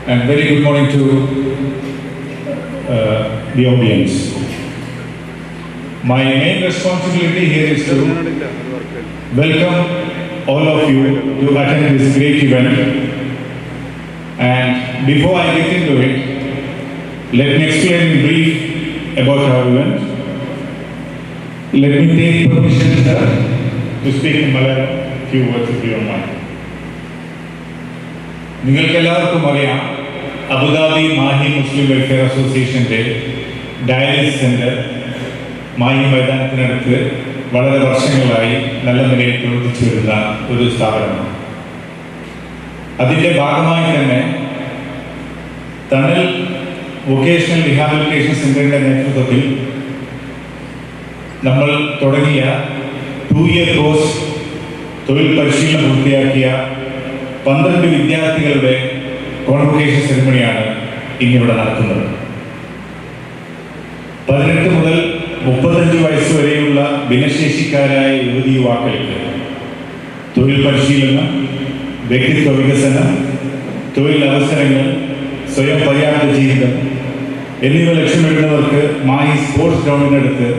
and very good morning to the audience. My main responsibility here is to welcome all of you to attend this great event. And before I get into it, let me explain in brief about our event. Let me take permission, sir, to speak in Malayalam, few words if you don't mind. നിങ്ങൾക്കെല്ലാവർക്കും അറിയാം, Abu Dhabi Mahe മുസ്ലിം welfare അസോസിയേഷൻ്റെ dialysis centre Mahe മൈതാനത്തിനടുത്ത് വളരെ വർഷങ്ങളായി നല്ല നിലയിൽ പ്രവർത്തിച്ചു വരുന്ന ഒരു സ്ഥാപനമാണ്. അതിൻ്റെ ഭാഗമായി തന്നെ തണൽ വൊക്കേഷണൽ റിഹാബിലിറ്റേഷൻ സെൻ്ററിൻ്റെ നേതൃത്വത്തിൽ നമ്മൾ തുടങ്ങിയ 2-year കോഴ്സ് തൊഴിൽ പരിശീലനം പൂർത്തിയാക്കിയ 12 വിദ്യാർത്ഥികളുടെ കോൺവൊക്കേഷൻ സെറിമണിയാണ് ഇന്നിവിടെ നടക്കുന്നത്. 18 മുതൽ 35 വയസ്സ് വരെയുള്ള ഭിന്നശേഷിക്കാരായ യുവതി യുവാക്കൾക്ക് തൊഴിൽ പരിശീലനം, വ്യക്തിത്വ വികസനം, തൊഴിലവസരങ്ങൾ, സ്വയം പര്യാപ്ത ജീവിതം എന്നിവ ലക്ഷ്യമിടുന്നവർക്ക് മാഹി സ്പോർട്സ് ഗ്രൗണ്ടിനടുത്ത്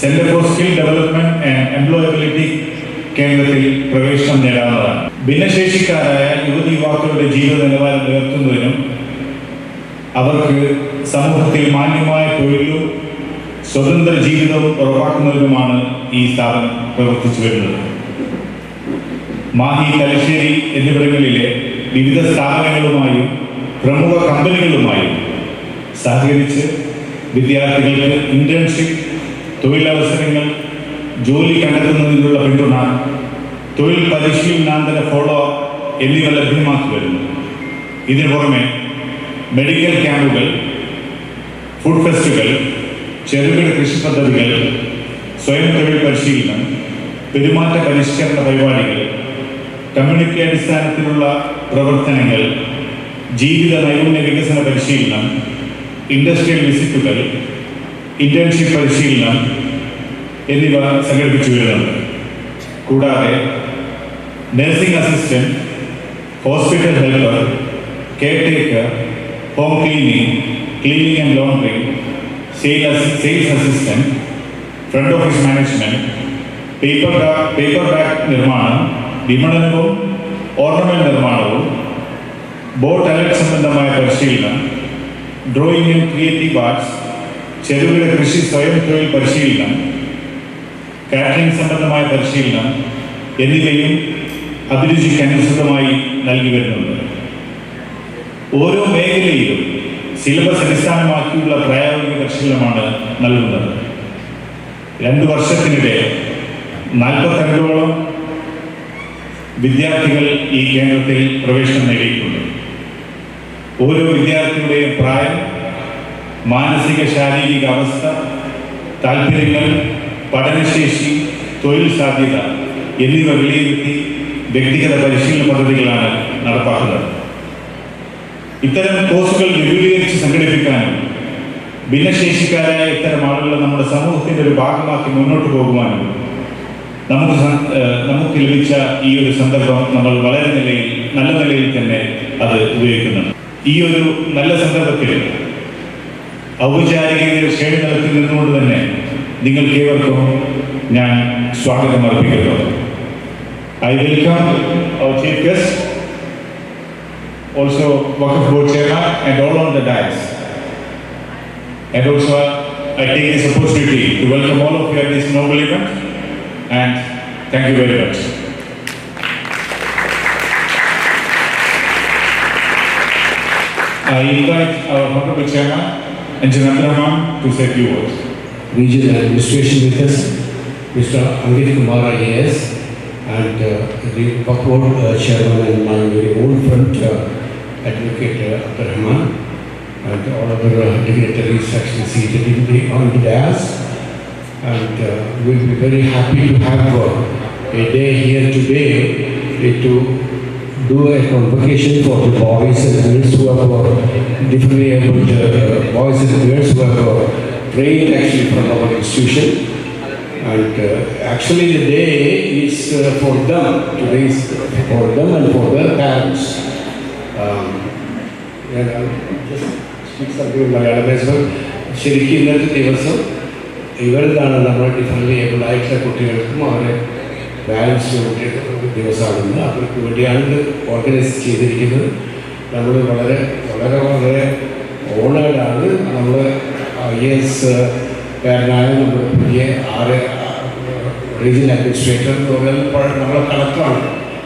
centre for skill development and employability കേന്ദ്രത്തിൽ പ്രവേശനം നേടാവുന്നതാണ്. ഭിന്നശേഷിക്കാരായ യുവതി യുവാക്കളുടെ ജീവിത നിലവാരം ഉയർത്തുന്നതിനും അവർക്ക് സമൂഹത്തിൽ മാന്യമായ തൊഴിലും സ്വതന്ത്ര ജീവിതവും ഉറപ്പാക്കുന്നതിനുമാണ് ഈ സ്ഥാപനം പ്രവർത്തിച്ചു വരുന്നത്. മാഹി, തലശ്ശേരി എന്നിവിടങ്ങളിലെ വിവിധ സ്ഥാപനങ്ങളുമായും പ്രമുഖ കമ്പനികളുമായും സഹകരിച്ച് വിദ്യാർത്ഥികൾക്ക് ഇന്റേൺഷിപ്പ്, തൊഴിലവസരങ്ങൾ, ജോലി കണ്ടെത്തുന്നതിനുള്ള പിന്തുണ, തൊഴിൽ പരിശീലനാന്തര ഫോളോ അപ്പ് എന്നിവ ലഭ്യമാക്കി വരുന്നു. ഇതിനു പുറമെ മെഡിക്കൽ ക്യാമ്പുകൾ, ഫുഡ് ഫെസ്റ്റുകൾ, ചെറുകിട കൃഷി പദ്ധതികൾ, സ്വയം തൊഴിൽ പരിശീലനം, പെരുമാറ്റ പരിഷ്കരണ പരിപാടികൾ, കമ്മ്യൂണിറ്റി അടിസ്ഥാനത്തിലുള്ള പ്രവർത്തനങ്ങൾ, ജീവിത നൈപുണ്യ വികസന പരിശീലനം, ഇൻഡസ്ട്രിയൽ വിസിറ്റുകൾ, ഇന്റേൺഷിപ്പ് പരിശീലനം എന്നിവ സംഘടിപ്പിച്ചു വരുന്നുണ്ട്. കൂടാതെ nursing assistant, hospital helper, caretaker, home cleaning, cleaning and laundry, sales assistant, front office management, paper bag നിർമ്മാണം, വിപണനവും ഓർണമെന്റ് നിർമ്മാണവും, ബോട്ട് അലർട്ട് സംബന്ധമായ പരിശീലനം, ഡ്രോയിങ് ആൻഡ് ക്രിയേറ്റീവ് ആർട്സ്, ചെറുകിട കൃഷി സ്വയം തൊഴിൽ പരിശീലനം, കാറ്ററിംഗ് സംബന്ധമായ പരിശീലനം എന്നിവയും അഭിരുചിക്കനുസൃതമായി നൽകി വരുന്നുണ്ട്. ഓരോ മേഖലയിലും സിലബസ് അടിസ്ഥാനമാക്കിയുള്ള പ്രായോഗിക പരിശീലനമാണ് നൽകുന്നത്. 2 വർഷത്തിനിടെ 42ഓളം വിദ്യാർത്ഥികൾ ഈ കേന്ദ്രത്തിൽ പ്രവേശനം നേടിയിട്ടുണ്ട്. ഓരോ വിദ്യാർത്ഥിയുടെയും പ്രായം, മാനസിക ശാരീരിക അവസ്ഥ, താല്പര്യങ്ങൾ, പഠനശേഷി, തൊഴിൽ സാധ്യത എന്നിവ വിലയിരുത്തി വ്യക്തിഗത പരിശീലന പദ്ധതികളാണ് നടപ്പാക്കുന്നത്. ഇത്തരം കോഴ്സുകൾ വിപുലീകരിച്ച് സംഘടിപ്പിക്കാനും ഭിന്നശേഷിക്കാരായ ഇത്തരം ആളുകളെ നമ്മുടെ സമൂഹത്തിൻ്റെ ഒരു ഭാഗമാക്കി മുന്നോട്ട് പോകുവാനും നമുക്ക് ലഭിച്ച ഈ ഒരു സന്ദർഭം നമ്മൾ വളരെ നല്ല നിലയിൽ തന്നെ അത് ഉപയോഗിക്കുന്നുണ്ട്. ഈ ഒരു നല്ല സന്ദർഭത്തിൽ ഔപചാരികതയുടെ ക്ഷേമതലത്തിൽ നിന്നുകൊണ്ട് തന്നെ നിങ്ങൾക്ക് ഏവർക്കും ഞാൻ സ്വാഗതം അർപ്പിക്കുന്നു. I welcome our chief guest, also Waqf Board Chairman and all on the dais. And also I take this opportunity to welcome all of you at this noble event and thank you very much. I invite our Honorable Chairman, Engineer Abdurrahman, to say a few words. Regional Administration with us, Mr. Angit Kumar IAS, and the Waqf Board Chairman and my very own friend, Advocate Abdurrahman, and all other dignitaries actually seated on the dais. And we'll be very happy to have a day here today to do a convocation for the boys and girls who have differently abled boys and girls who have trained actually from our institution. And actually the day is for them. Today is for them and for their parents. ഞാൻ speak something Malayalam base. ശരിക്കും ഇന്നത്തെ ദിവസം ഇവരിതാണ് നമ്മൾ different able ആയിട്ടുള്ള കുട്ടികൾക്കും അവരെ balance ദിവസമാണെന്ന് അവർക്ക് വേണ്ടിയാണ് ഇത് ഓർഗനൈസ് ചെയ്തിരിക്കുന്നത്. നമ്മൾ വളരെ വളരെ വളരെ ഓണേഡാണ്. നമ്മൾ IAS കാരനായ നമ്മുടെ പുതിയ റീജിയണൽ അഡ്മിനിസ്ട്രേറ്റർ എന്ന് പറഞ്ഞാൽ നമ്മളെ കളക്ടറാണ്.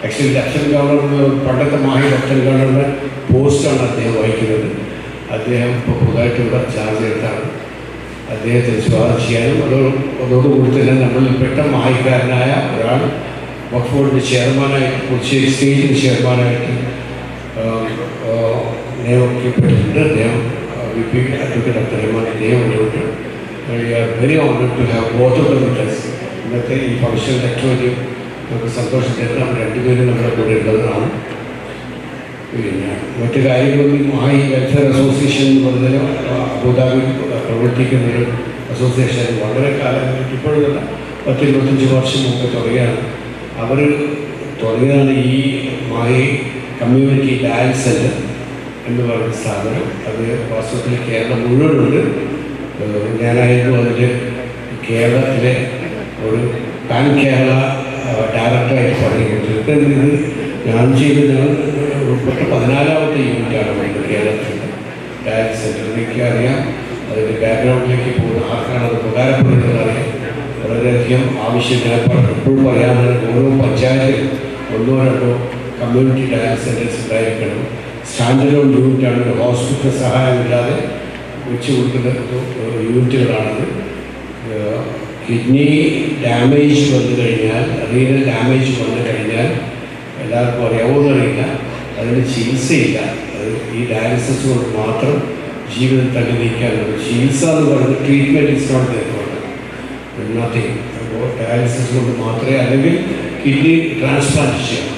ആക്ച്വലി ലഫ്റ്റനൻറ്റ് ഗവർണർ പണ്ടത്തെ ലഫ്റ്റനൻറ്റ് ഗവർണറുടെ പോസ്റ്റാണ് അദ്ദേഹം വഹിക്കുന്നത്. അദ്ദേഹം ഇപ്പോൾ പുതുതായിട്ടുള്ള ചാർജ് എടുത്താണ്. അദ്ദേഹത്തിന് സ്വാഗതം ചെയ്യാനും അതോടുകൂടി തന്നെ നമ്മളിൽ പെട്ട മാഹിക്കാരനായ ഒരാൾ വഖഫ് ബോർഡിൻ്റെ ചെയർമാനായിട്ട് പുതുച്ചേരി സ്റ്റേറ്റിൻ്റെ ചെയർമാനായിട്ട് നിയമിക്കപ്പെട്ടിട്ടുണ്ട്. അദ്ദേഹം VP അഡ്വക്കേറ്റ് അബ്ദുൾ റഹ്മാൻ അദ്ദേഹം ഉണ്ട്. We are very honoured to have both of them with us. ഇന്നത്തെ ഈ ഫംഗ്ഷനിൽ ഏറ്റവും വലിയ നമുക്ക് സന്തോഷം തരുന്ന നമ്മൾ രണ്ടുപേരും നമ്മുടെ കൂടെ ഉള്ളതാണ്. പിന്നെ മറ്റു കാര്യങ്ങളൊന്നും ഈ വെൽഫെയർ അസോസിയേഷൻ എന്ന് പറഞ്ഞാൽ അബുദാബി പ്രവർത്തിക്കുന്ന ഒരു അസോസിയേഷൻ വളരെ കാലമായിട്ട് ഇപ്പോഴല്ല 10-25 വർഷം മുമ്പ് തുടങ്ങിയാണ്. അവർ തുടങ്ങിയതാണ് ഈ കമ്മ്യൂണിറ്റി ഡയാലിസിസ് സെൻ്റർ എന്ന് പറയുന്ന സ്ഥാപനം. അത് വാസ്തവത്തിൽ കേരളം മുഴുവനുണ്ട്. ഞാനായിരുന്നു അതിൽ കേരളത്തിലെ ഒരു പാൻ കേരള ഡയറക്ടറായിട്ട് പറഞ്ഞുകൊണ്ടിരുന്നത്. ഇത് ഞാൻ ചെയ്ത് ഉൾപ്പെട്ട 14ാമത്തെ യൂണിറ്റാണ് നമ്മുടെ കേരളത്തിൽ ഡയാലിസിസ് സെൻ്റർ. എനിക്കറിയാം അതിൻ്റെ ബാക്ക്ഗ്രൗണ്ടിലേക്ക് പോകുന്ന ആർക്കാണ് അത് ഉപകാരപ്പെടുന്നത് അറിയാം. വളരെയധികം ആവശ്യമില്ല. എപ്പോഴും പറയാവുന്ന ഓരോ പഞ്ചായത്തിലും 1-2 കമ്മ്യൂണിറ്റി ഡയാലിസിസ് സെൻ്റേഴ്സ് ഉണ്ടായിരിക്കണം. സ്റ്റാൻഡേർഡ് യൂണിറ്റാണ്. ഹോസ്പിറ്റൽ സഹായമില്ലാതെ വെച്ച് കൊടുക്കുന്ന യൂണിറ്റുകളാണത്. കിഡ്നി ഡാമേജ് വന്നു കഴിഞ്ഞാൽ, റീനൽ ഡാമേജ് വന്നു കഴിഞ്ഞാൽ എല്ലാവർക്കും അറിയാവുന്നറിയില്ല, അതിന് ചികിത്സയില്ല. അത് ഈ ഡയാലിസിസ് കൊണ്ട് മാത്രം ജീവിതം തള്ളി നീക്കാനുള്ളത്. ചികിത്സ എന്ന് പറയുന്നത് ട്രീറ്റ്മെൻറ്റ് ഇസ് നോട്ട് നത്തിങ്. അപ്പോൾ ഡയാലിസിസ് കൊണ്ട് മാത്രമേ, അല്ലെങ്കിൽ കിഡ്നി ട്രാൻസ്പ്ലാന്റ് ചെയ്യാം.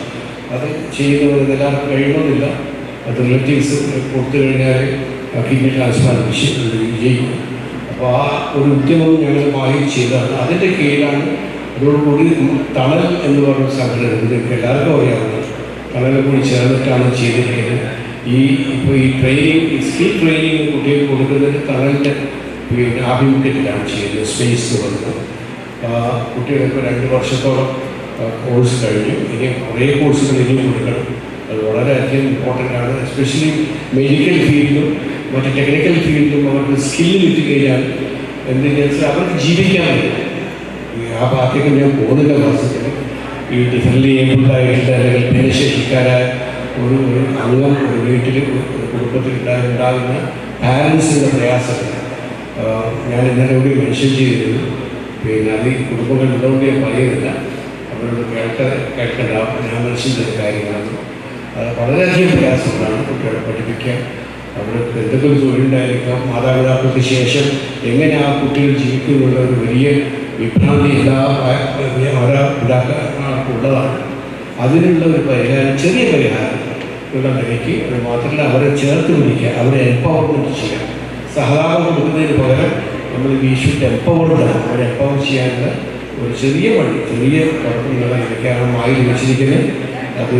അത് ചെയ്യുന്നത് എല്ലാവർക്കും കഴിയണമെന്നില്ല. അത് റിലേറ്റീവ്സ് കൊടുത്തു കഴിഞ്ഞാൽ കിഡ്നി ട്രാൻസ്പ്ലാന്റ് ചെയ്യും. അപ്പോൾ ആ ഒരു ഉദ്യമം ഞങ്ങൾ ചെയ്തതാണ്. അതിൻ്റെ കീഴിലാണ് അതോടുകൂടി തണൽ എന്ന് പറയുന്ന സംഘടന, നിങ്ങൾക്ക് എല്ലാവർക്കും അറിയാവുന്ന തണലെ കൂടി ചേർന്നിട്ടാണ് ചെയ്തിരിക്കുന്നത്. ഇപ്പോൾ ഈ ട്രെയിനിങ്, സ്കിൽ ട്രെയിനിങ് കുട്ടികൾക്ക് കൊടുക്കുന്നത് തണലിൻ്റെ ആഭിമുഖ്യത്തിലാണ് ചെയ്യുന്നത്. സ്പേസ് എന്ന് പറയുന്നത് കുട്ടികൾക്ക് 2 വർഷത്തോളം കോഴ്സ് കഴിഞ്ഞു. ഇനി കുറേ കോഴ്സുകൾ ഇനിയും കൊടുക്കണം. അത് വളരെയധികം ഇമ്പോർട്ടൻ്റ് ആണ്. എസ്പെഷ്യലി മെഡിക്കൽ ഫീൽഡിലും മറ്റ് ടെക്നിക്കൽ ഫീൽഡിലും അവർക്ക് സ്കില്ല് കിട്ടി കഴിഞ്ഞാൽ എന്തെന്ന് വെച്ചാൽ അവർക്ക് ജീവിക്കാൻ പറ്റും. ആ ഭാഗത്തേക്ക് ഞാൻ പോകുന്നില്ല. വാസ്തവത്തിൽ ഈ ഡിഫറൻ്റ് ഏബിൾഡായിട്ടുള്ള അല്ലെങ്കിൽ ഭിന്നശേഷിക്കാരായ ഒരു അംഗം ഒരു വീട്ടിൽ കുടുംബത്തിൽ ഉണ്ടാകുന്ന പാരൻസിൻ്റെ പ്രയാസങ്ങൾ ഞാൻ ഇന്നലെ കൂടി മെൻഷൻ ചെയ്തിരുന്നു. പിന്നെ അത് ഈ കുടുംബങ്ങൾ ഉള്ളതുകൊണ്ട് ഞാൻ പറയുന്നില്ല, അവരോട് കേൾക്കേണ്ട ഞാൻ മെൻഷൻ ചെയ്ത കാര്യങ്ങളാണ്. അത് വളരെയധികം പ്രയാസങ്ങളാണ് കുട്ടികളെ പഠിപ്പിക്കാൻ. അവർക്ക് എന്തെങ്കിലും തൊഴിലുണ്ടായിരിക്കാം. മാതാപിതാക്കൾക്ക് ശേഷം എങ്ങനെ ആ കുട്ടികൾ ജീവിക്കുന്നുള്ള ഒരു വലിയ വിഭ്രാന്തി എല്ലാ മാതാപിതാക്കൾക്കുള്ളതാണ്. അതിനുള്ള ഒരു പരിഹാരം, ചെറിയ പരിഹാരം ഉള്ള നിലയ്ക്ക് അത് മാത്രമല്ല അവരെ ചേർത്ത് പിടിക്കുക, അവരെ എംപവർമെൻറ്റ് ചെയ്യുക. സഹതാപം കൊടുക്കുന്നതിന് പകരം നമ്മൾ വി ഷുഡ് എംപവർഡ്, അവരെ എംപവർ ചെയ്യാനുള്ള ഒരു ചെറിയ വഴി, ചെറിയ കുഴപ്പമുള്ള നിലയ്ക്കാണ് വെച്ചിരിക്കുന്നത്. അത്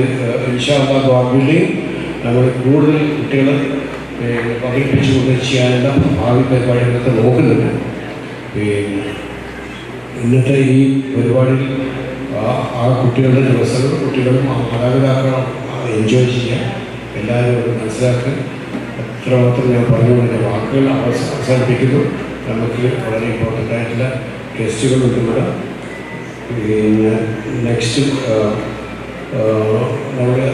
ഇൻഷാ അല്ലാഹ് ഗവൺമെൻറ് നമ്മൾ കൂടുതൽ കുട്ടികളെ പകർപ്പിച്ചുകൊണ്ട് ചെയ്യാനുള്ള ഭാവി പരിപാടികളൊക്കെ നോക്കുന്നുണ്ട്. പിന്നെ ഇന്നത്തെ ഈ പരിപാടിയിൽ ആ കുട്ടികളുടെ ദിവസങ്ങൾ കുട്ടികളും മാതാപിതാക്കളും എൻജോയ് ചെയ്യാൻ എല്ലാവരും മനസ്സിലാക്കാൻ അത്രമാത്രം ഞാൻ പറഞ്ഞുകൊണ്ട് വാക്കുകൾ അവസാനിപ്പിക്കുന്നു. നമുക്ക് വളരെ ഇമ്പോർട്ടൻ്റ് ആയിട്ടുള്ള ഗസ്റ്റുകളുണ്ട് ഇവിടെ. പിന്നെ നെക്സ്റ്റ് നമ്മുടെ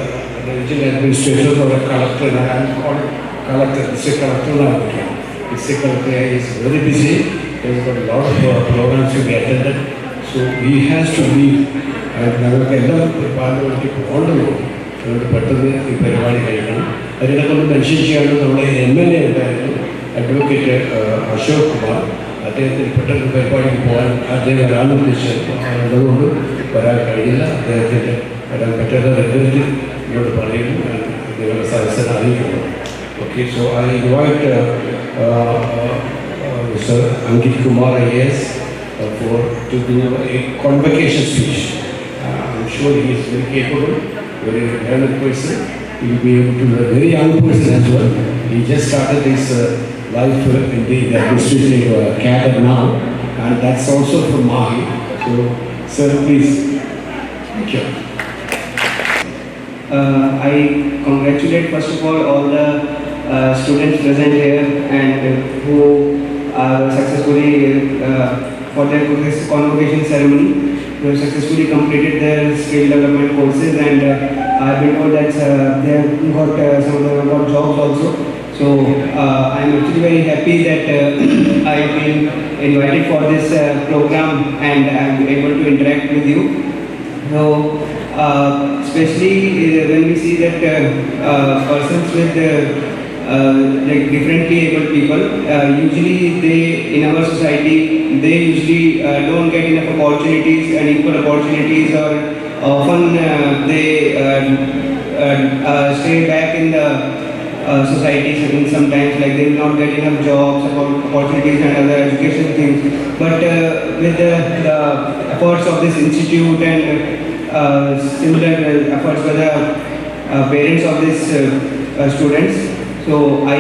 റീജിയണൽ അഡ്മിനിസ്ട്രേറ്റർ നമ്മുടെ കളക്ടർ, ഡിസ്ട്രിക്ട് കളക്ടർ എന്നാണ് വിളിക്കുക. District collector is very busy. Lot of programmes to be attended. So we has to be, ഞങ്ങൾക്ക് എല്ലാം പാർലമെൻറ്റിൽ പോകേണ്ടതുള്ളൂ. അതുകൊണ്ട് പെട്ടെന്ന് ഈ പരിപാടി കഴിക്കണം. അതിനെക്കൊണ്ട് മെൻഷൻ ചെയ്യാണ്ട് നമ്മുടെ MLA ഉണ്ടായിരുന്നു, അഡ്വക്കേറ്റ് അശോക് കുമാർ. അദ്ദേഹത്തിന് പെട്ടെന്ന് പരിപാടിക്ക് പോകാൻ അദ്ദേഹം വരാമെന്ന് ഉദ്ദേശിച്ചതുകൊണ്ട് വരാൻ കഴിയില്ല. അദ്ദേഹത്തിന് വരാൻ പറ്റാത്ത റെഗുലറ്റ് എന്നോട് പറയുന്നു, നിങ്ങളുടെ സദസ്സിനെ അറിയിക്കുന്നു. Okay, so I invite Mr. Ankit Kumar IAS to do a convocation speech. I'm sure he is very capable, very learned person. He will be able to be a very young person as well. he just started his life in the administrative cadre now, and that's also from Mahi. So, sir, please. Thank you. I congratulate first of all the students present here and who are successfully for their convocation ceremony. Who have successfully completed their skill development courses, and I've been told that they have got some of them got jobs also. So I'm actually very happy that I've been invited for this program and I'm able to interact with you. So especially when we see that persons with like differently abled people, usually they in our society they usually don't get enough opportunities and equal opportunities, or often they stay back in the society sometimes, like they will not get enough jobs, opportunities and other education things. But with the efforts of this institute and similar efforts by the parents of these students, so I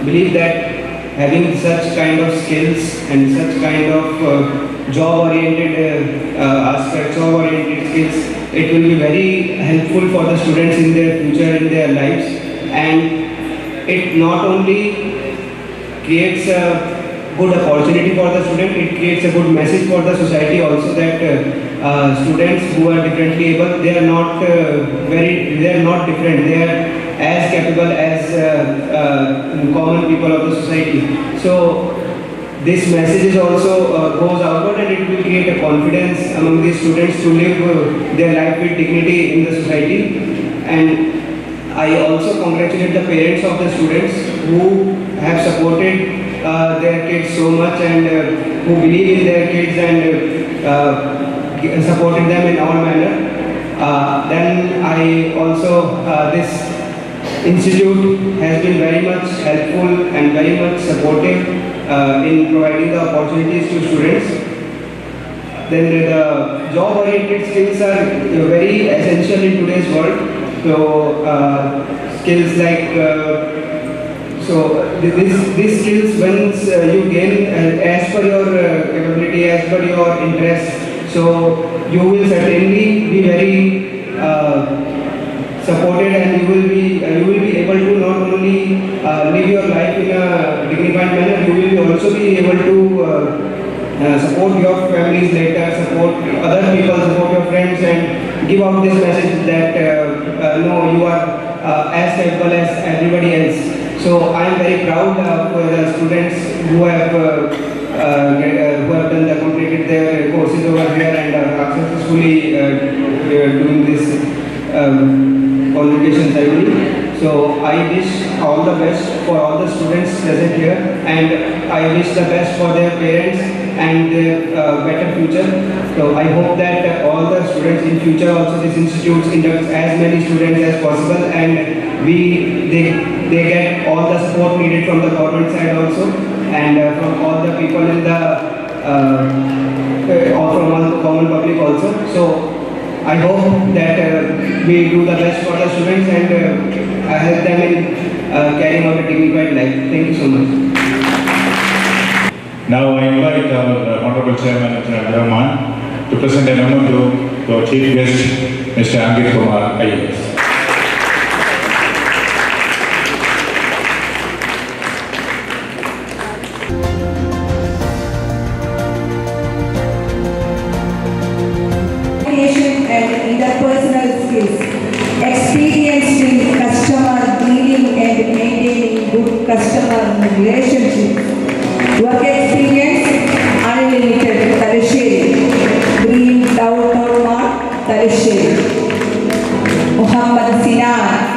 believe that having such kind of skills and such kind of job-oriented aspects, job-oriented skills, it will be very helpful for the students in their future, in their lives, and it not only creates a good opportunity for the student, it creates a good message for the society also, that students who are differently able, they are not different, they are as capable as common people of the society. So this message is also goes outward, and it will create a confidence among these students to live their life with dignity in the society. And I also congratulate the parents of the students who have supported their kids so much, and who believe in their kids and supported them in all manner. Then I also this institute has been very much helpful and very much supportive in providing the opportunities to students. Then the job-oriented skills are very essential in today's world. So skills like these skills, once you gain as per your capability, as per your interest, so you will certainly be very supported, and you will be able to not only live your life in a dignified manner, you will also be able to support your families later, support other people, support your friends, and give out this message that no, you are as capable as everybody else. So I am very proud of the students who have completed their courses over here and are successfully doing this convocation ceremony. So I wish all the best for all the students present here, and I wish the best for their parents and their better future. So I hope that all the students in future also this institute inducts as many students as possible, and they get all the support needed from the government side also, and from all the people in the or from all the common public also. So I hope that we do the best for the students and help them in carrying out a dignified life. Thank you so much. Now I invite our Honorable Chairman, Mr. Abdurrahman, to present a memento to our Chief Guest, Mr. Angit Kumar, IAS. And interpersonal skills, experience in customer dealing and maintaining good customer relationships, work experience, unlimited, Talasheri, Green Downtown Mart, Talasheri, Muhammad Sinan.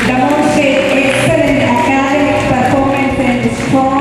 Demonstrate excellent academic performance and strong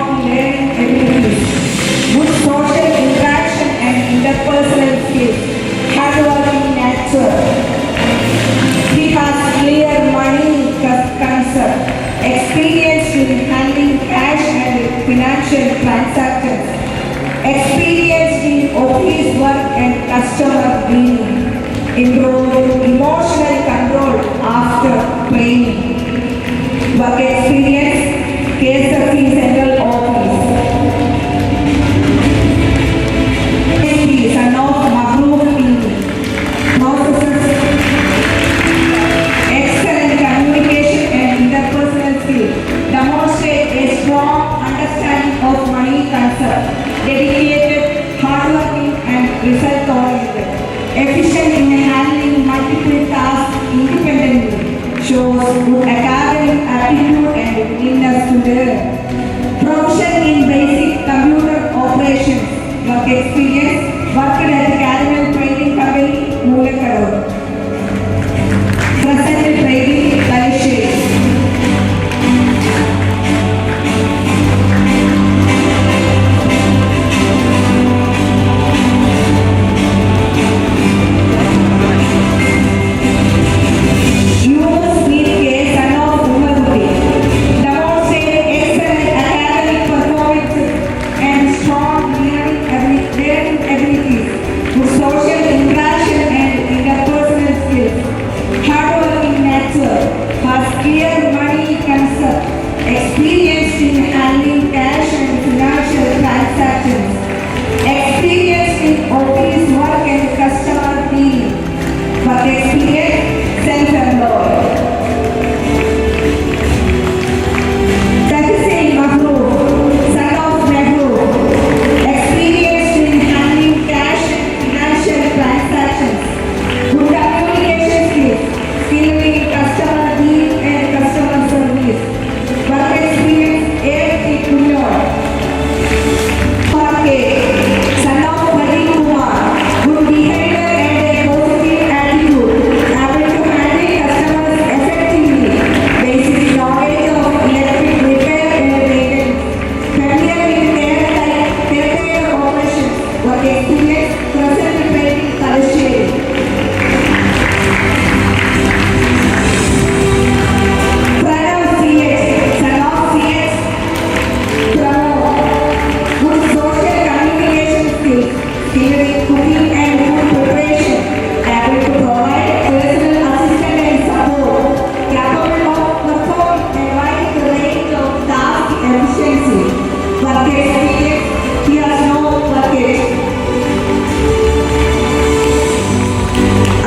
Profession in basic computer operations. Work experience. Worked at Caramel Trading Company, Mulakadu. Present trading, Kalishiri. Experienced in handling cash and financial transactions, experienced in office work and customer dealing, work experience, self-employed. Tahsin Mahroor, son of Mahroor, experienced in handling cash and financial transactions, good communication skills, skill in customer dealing and customer service. Work experience, AFT Kunnur. Son of Pradeep Kumar, good behavior and a positive attitude, able to handle customers effectively, basic knowledge of electric repair and maintenance, familiar with caretaker operations, work experience, present training, Kalashiri. Cooking and food preparation, able to provide personal assistance and support, capable of performing a wide range of tasks efficiently. Work experience, he has no work experience.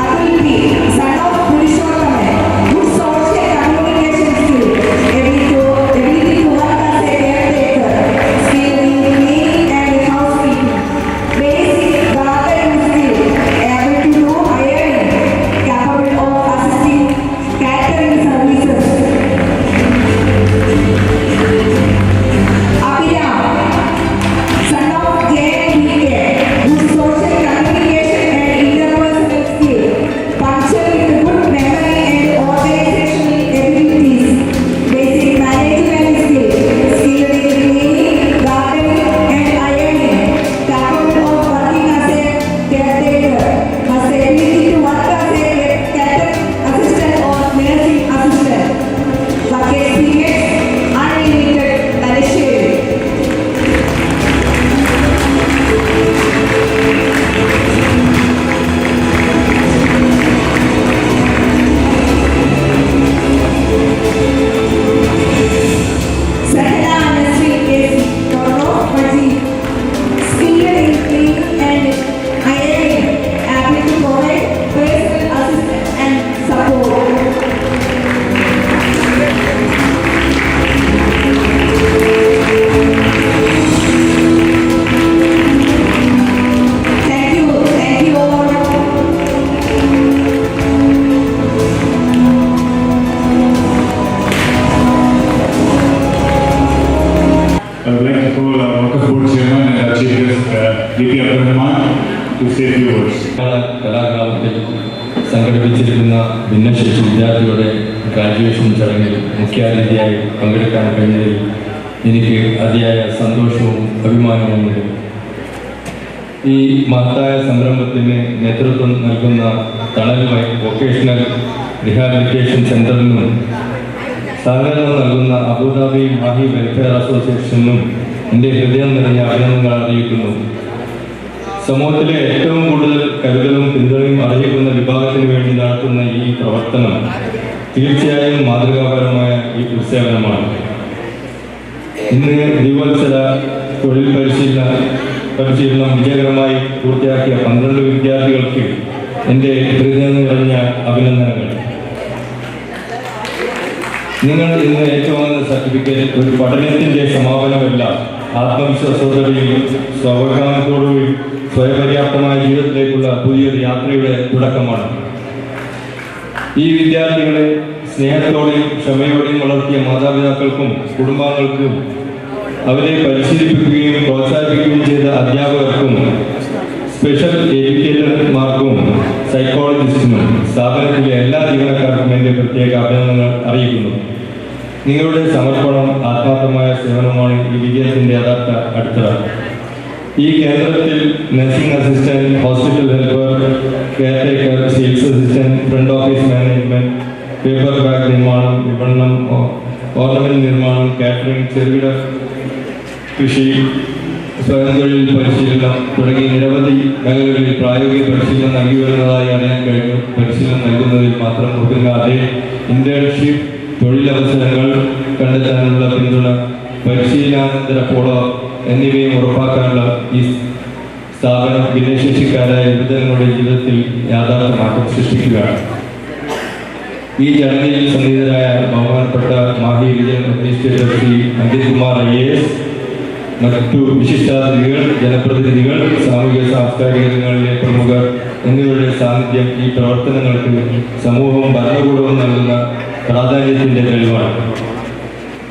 Atul P, son of Purushottam, good social communication skills, ability to work as a caretaker, skill in cleaning and housekeeping, basic gardening skill, able to do ironing, capable of assisting catering services. Abhiram, son of JNBK, good social communication and interpersonal skill, punctual with good memory and organizational abilities, basic management skill, skill in cleaning, gardening and ironing, capable of working as a caretaker, has the ability to work as a catering assistant or nursing assistant. Work experience, unlimited, Kalashiri. Sahela Nasreen is Toro Maji, skilled in cleaning and ironing, able to provide personal assistance and support. Thank you all. I would like to call our Waqf Board Chairman and our Chief Guest, D.P. Abdul Rahman, to say a few words. കലാഗ്രാമത്തിൽ സംഘടിപ്പിച്ചിരിക്കുന്ന ഭിന്നശേഷി വിദ്യാർത്ഥികളുടെ graduation ചടങ്ങിൽ മുഖ്യാതിഥിയായി പങ്കെടുക്കാൻ കഴിഞ്ഞതിൽ എനിക്ക് അതിയായ സന്തോഷവും അഭിമാനവുമുണ്ട്. ഈ മഹത്തായ സംരംഭത്തിന് നേതൃത്വം നൽകുന്ന തണൽ വൊക്കേഷണൽ റിഹാബിലിറ്റേഷൻ സെന്ററിനും സഹകരണം നൽകുന്ന അബുദാബി മാഹി വെൽഫെയർ അസോസിയേഷനും എൻ്റെ ഹൃദയം നിറഞ്ഞ അഭിനന്ദനങ്ങൾ അറിയിക്കുന്നു. സമൂഹത്തിലെ ഏറ്റവും കൂടുതൽ കരുതലും പിന്തുണയും അർഹിക്കുന്ന വിഭാഗത്തിന് വേണ്ടി നടത്തുന്ന ഈ പ്രവർത്തനം തീർച്ചയായും മാതൃകാപരമായ ഈ സേവനമാണ്. ഇന്ന് ദ്വിവത്സര തൊഴിൽ പരിശീലനം വിജയകരമായി പൂർത്തിയാക്കിയ 12 വിദ്യാർത്ഥികൾക്ക് എൻ്റെ ഹൃദയം നിറഞ്ഞ അഭിനന്ദനങ്ങൾ. നിങ്ങൾ ഇന്ന് ഏറ്റുവാങ്ങുന്ന സർട്ടിഫിക്കറ്റ് ഒരു പഠനത്തിൻ്റെ സമാപനമല്ല, ആത്മവിശ്വാസത്തോടെയും സ്വാവലംബനത്തോടെയും സ്വയപര്യാപ്തമായ ജീവിതത്തിലേക്കുള്ള പുതിയൊരു യാത്രയുടെ തുടക്കമാണ്. ഈ വിദ്യാർത്ഥികളെ സ്നേഹത്തോടെയും ക്ഷമയോടെയും വളർത്തിയ മാതാപിതാക്കൾക്കും കുടുംബാംഗങ്ങൾക്കും അവരെ പരിശീലിപ്പിക്കുകയും പ്രോത്സാഹിപ്പിക്കുകയും ചെയ്ത അധ്യാപകർക്കും സ്പെഷ്യൽ എഡ്യൂക്കേറ്റർമാർക്കും സൈക്കോളജിസ്റ്റിനും സ്ഥാപനത്തിലെ എല്ലാ ജീവനക്കാർക്കും എൻ്റെ പ്രത്യേക അഭിനന്ദനങ്ങൾ അറിയിക്കുന്നു. നിങ്ങളുടെ സമർപ്പണം ആത്മാർത്ഥമായ സേവനമാണ് ഈ വിജയത്തിൻ്റെ യഥാർത്ഥ അടിത്തറ. ഈ കേന്ദ്രത്തിൽ nursing assistant, hospital helper, caretaker, sales assistant, front office management, paper bag നിർമ്മാണം, വിപണനം, ഓർണമെന്റ് നിർമ്മാണം, കാറ്ററിംഗ്, ചെറുകിട കൃഷി, സ്വയം തൊഴിൽ പരിശീലനം തുടങ്ങി നിരവധി മേഖലകളിൽ പ്രായോഗിക പരിശീലനം നൽകി വരുന്നതായി അറിയാൻ കഴിഞ്ഞു. പരിശീലനം നൽകുന്നതിൽ മാത്രം ഒതുങ്ങാതെ ഇന്റേൺഷിപ്പ്, തൊഴിലവസരങ്ങൾ കണ്ടെത്താനുള്ള പിന്തുണ, പരിശീലനാനന്തര ഫോളോ എന്നിവയും ഉറപ്പാക്കാനുള്ള ഈ സ്ഥാപനം ഭിന്നശേഷിക്കാരായ യുവജനങ്ങളുടെ ജീവിതത്തിൽ യാഥാർത്ഥ്യമാറ്റം സൃഷ്ടിക്കുകയാണ്. ഈ ചടങ്ങിൽ സന്നിഹിതരായ ബഹുമാനപ്പെട്ട Mahe region administrator Shri Ankit Kumar IAS, മറ്റു വിശിഷ്ടാതിഥികൾ, ജനപ്രതിനിധികൾ, സാമൂഹിക സാംസ്കാരിക രംഗങ്ങളിലെ പ്രമുഖർ എന്നിവരുടെ സാന്നിധ്യം ഈ പ്രവർത്തനങ്ങൾക്ക് സമൂഹവും ഭരണകൂടവും നൽകുന്ന പ്രാധാന്യത്തിൻ്റെ തെളിവാണ്.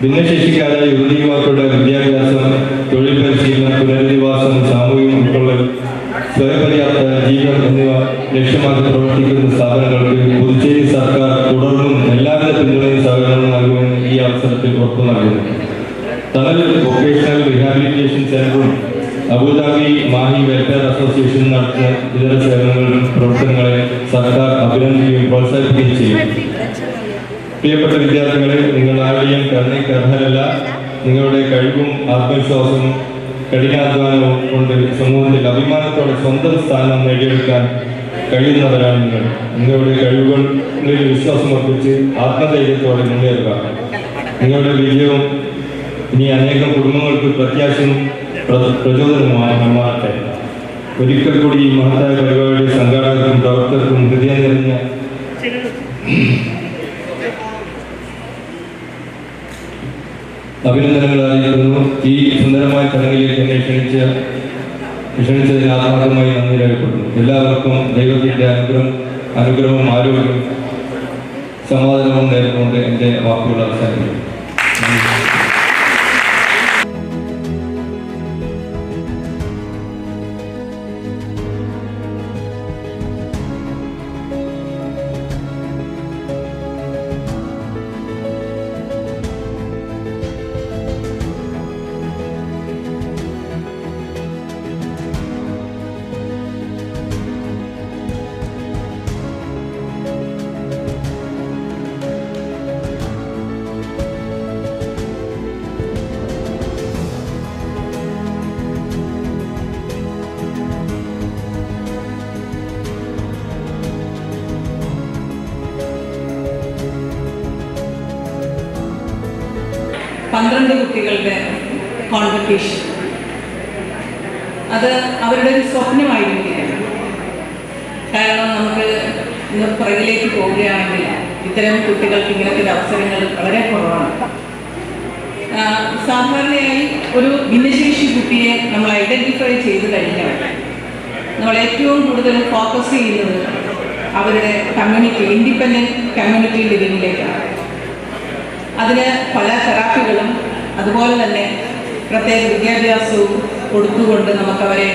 ഭിന്നശേഷിക്കാരായ യുവതി യുവാക്കളുടെ വിദ്യാഭ്യാസം, തൊഴിൽ പരിശീലനം, പുനരധിവാസം, സാമൂഹിക ഉൾക്കൊള്ളൽ, സ്വയംപര്യാപ്ത ജീവിതം എന്നിവ ലക്ഷ്യമാക്കി പ്രവർത്തിക്കുന്ന സ്ഥാപനങ്ങൾക്ക് പുതുച്ചേരി സർക്കാർ തുടർന്നും എല്ലാവിധ പിന്തുണയും സഹകരണവും നൽകുമെന്ന് ഈ അവസരത്തിൽ ഉറപ്പു നൽകുന്നു. തണൽ വൊക്കേഷണൽ റീഹാബിലിറ്റേഷൻ സെന്ററും അബുദാബി മാഹി വെൽഫെയർ അസോസിയേഷൻ നടത്തുന്ന ഇതര സേവനങ്ങളും പ്രവർത്തനങ്ങളെ സർക്കാർ അഭിനന്ദിക്കുകയും പ്രോത്സാഹിപ്പിക്കുകയും ചെയ്യും. പ്രിയപ്പെട്ട വിദ്യാർത്ഥികളെ, നിങ്ങൾ ആരുടെയും കരുണയ്ക്ക് അർഹരല്ല. നിങ്ങളുടെ കഴിവും ആത്മവിശ്വാസവും കഠിനാധ്വാനവും കൊണ്ട് സമൂഹത്തിൽ അഭിമാനത്തോടെ സ്വന്തം സ്ഥാനം നേടിയെടുക്കാൻ കഴിയുന്നവരാണ് നിങ്ങൾ. നിങ്ങളുടെ കഴിവുകളിൽ വിശ്വാസമർപ്പിച്ച് ആത്മധൈര്യത്തോടെ മുന്നേറുക. നിങ്ങളുടെ വിജയവും ഇനി അനേകം കുടുംബങ്ങൾക്ക് പ്രത്യാശയും പ്രചോദനവുമായി മാറട്ടെ. ഒരിക്കൽ കൂടി ഈ മഹത്തായ പരിപാടിയുടെ സംഘാടകർക്കും പ്രവർത്തകർക്കും ഹൃദയം നിറഞ്ഞ അഭിനന്ദനങ്ങൾ അറിയിക്കുന്നു. ഈ സുന്ദരമായ ചടങ്ങിലേക്ക് എന്നെ ക്ഷണിച്ചതിന് ആത്മാർത്ഥമായി നന്ദി രേഖപ്പെടുന്നു. എല്ലാവർക്കും ദൈവത്തിൻ്റെ അനുഗ്രഹവും ആരോഗ്യവും സമാധാനവും നേരിട്ടുകൊണ്ട് എൻ്റെ വാക്കുകൾ അവസാനിപ്പിക്കുന്നു. കുട്ടികളുടെ കോൺവെക്കേഷൻ, അത് അവരുടെ ഒരു സ്വപ്നമായിരിക്കുകയാണ്. കാരണം നമുക്ക് ഇന്ന് പുറകിലേക്ക് പോവുകയാണെങ്കിൽ ഇത്തരം കുട്ടികൾക്ക് ഇങ്ങനത്തെ ഒരു അവസരങ്ങൾ വളരെ കുറവാണ്. സാധാരണയായി ഒരു ഭിന്നശേഷി കുട്ടിയെ നമ്മൾ ഐഡൻറ്റിഫൈ ചെയ്ത് കഴിഞ്ഞാൽ നമ്മൾ ഏറ്റവും കൂടുതൽ ഫോക്കസ് ചെയ്യുന്നത് അവരുടെ കമ്മ്യൂണിറ്റി, ഇൻഡിപെൻഡൻറ്റ് കമ്മ്യൂണിറ്റി ലിവിങ്ങിലേക്കാണ്. അതിന് പല തെറാപ്പികളും അതുപോലെ തന്നെ പ്രത്യേക വിദ്യാഭ്യാസവും കൊടുത്തുകൊണ്ട് നമുക്കവരെ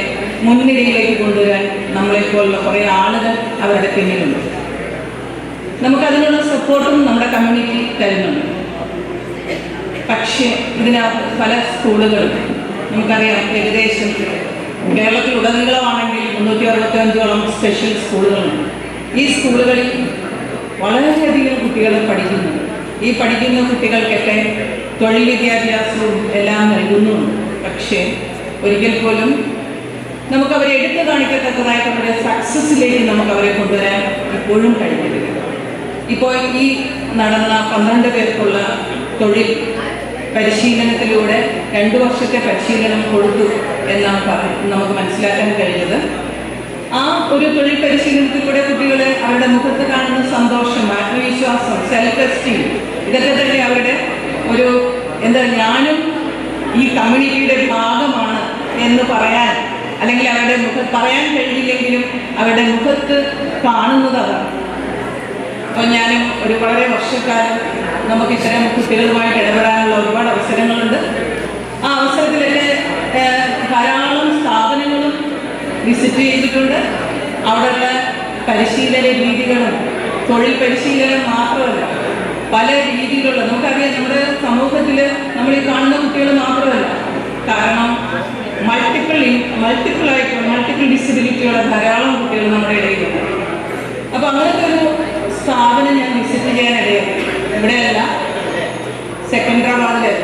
മുൻനിരയിലേക്ക് കൊണ്ടുവരാൻ നമ്മളെപ്പോലുള്ള കുറേ ആളുകൾ അവരുടെ പിന്നിലുണ്ട്. നമുക്കതിനുള്ള സപ്പോർട്ടും നമ്മുടെ കമ്മ്യൂണിറ്റി തരുന്നുണ്ട്. പക്ഷേ ഇതിന് പല സ്കൂളുകളും നമുക്കറിയാം, ഏകദേശം കേരളത്തിലുടനീളമാണെങ്കിൽ 365ഓളം സ്പെഷ്യൽ സ്കൂളുകളുണ്ട്. ഈ സ്കൂളുകളിൽ വളരെയധികം കുട്ടികൾ പഠിക്കുന്നു. ഈ പഠിക്കുന്ന കുട്ടികൾക്കൊക്കെ തൊഴിൽ വിദ്യാഭ്യാസവും എല്ലാം നൽകുന്നുണ്ട്. പക്ഷേ ഒരിക്കൽ പോലും നമുക്കവരെ എടുത്തു കാണിക്കത്തക്കതായിട്ടുള്ള സക്സസ്സിലേക്ക് നമുക്കവരെ കൊണ്ടുവരാൻ ഇപ്പോഴും കഴിയുന്നില്ല. ഇപ്പോൾ ഈ നടന്ന 12 പേർക്കുള്ള തൊഴിൽ പരിശീലനത്തിലൂടെ 2 വർഷത്തെ പരിശീലനം കൊടുത്തു എന്നാണ് നമുക്ക് മനസ്സിലാക്കാൻ കഴിഞ്ഞത്. ആ ഒരു തൊഴിൽ പരിശീലനത്തിലൂടെ കുട്ടികൾ അവരുടെ മുഖത്ത് കാണുന്ന സന്തോഷം, ആത്മവിശ്വാസം, സെൽഫ് എസ്റ്റീം, ഇതൊക്കെ തന്നെ അവരുടെ ഒരു ഞാനും ഈ കമ്മ്യൂണിറ്റിയുടെ ഭാഗമാണ് എന്ന് പറയാൻ, അല്ലെങ്കിൽ അവരുടെ മുഖത്ത് പറയാൻ കഴിയില്ലെങ്കിലും അവരുടെ മുഖത്ത് കാണുന്നത് അതാണ്. അപ്പോൾ ഞാനും വളരെ വർഷക്കാലം നമുക്ക് ഇത്തരം കുട്ടികളുമായിട്ട് ഇടപെടാനുള്ള ഒരുപാട് അവസരങ്ങളുണ്ട്. ആ അവസരത്തിലൊക്കെ ധാരാളം സ്ഥാപനങ്ങളും വിസിറ്റ് ചെയ്തിട്ടുണ്ട്. അവിടെയുള്ള പരിശീലന രീതികളും തൊഴിൽ പരിശീലനം മാത്രമല്ല, പല രീതിയിലുള്ള നമുക്കറിയാം നമ്മുടെ സമൂഹത്തിൽ നമ്മൾ ഈ കാണുന്ന കുട്ടികൾ മാത്രമല്ല, കാരണം മൾട്ടിപ്പിൾ ഡിസബിലിറ്റിയുള്ള ധാരാളം കുട്ടികൾ നമ്മുടെ ഇടയിലുണ്ട്. അപ്പോൾ അങ്ങനത്തെ ഒരു സ്ഥാപനം ഞാൻ വിസിറ്റ് ചെയ്യാനിടയായി. ഇവിടെയല്ല, സെക്കൻഡറാബാദിൽ.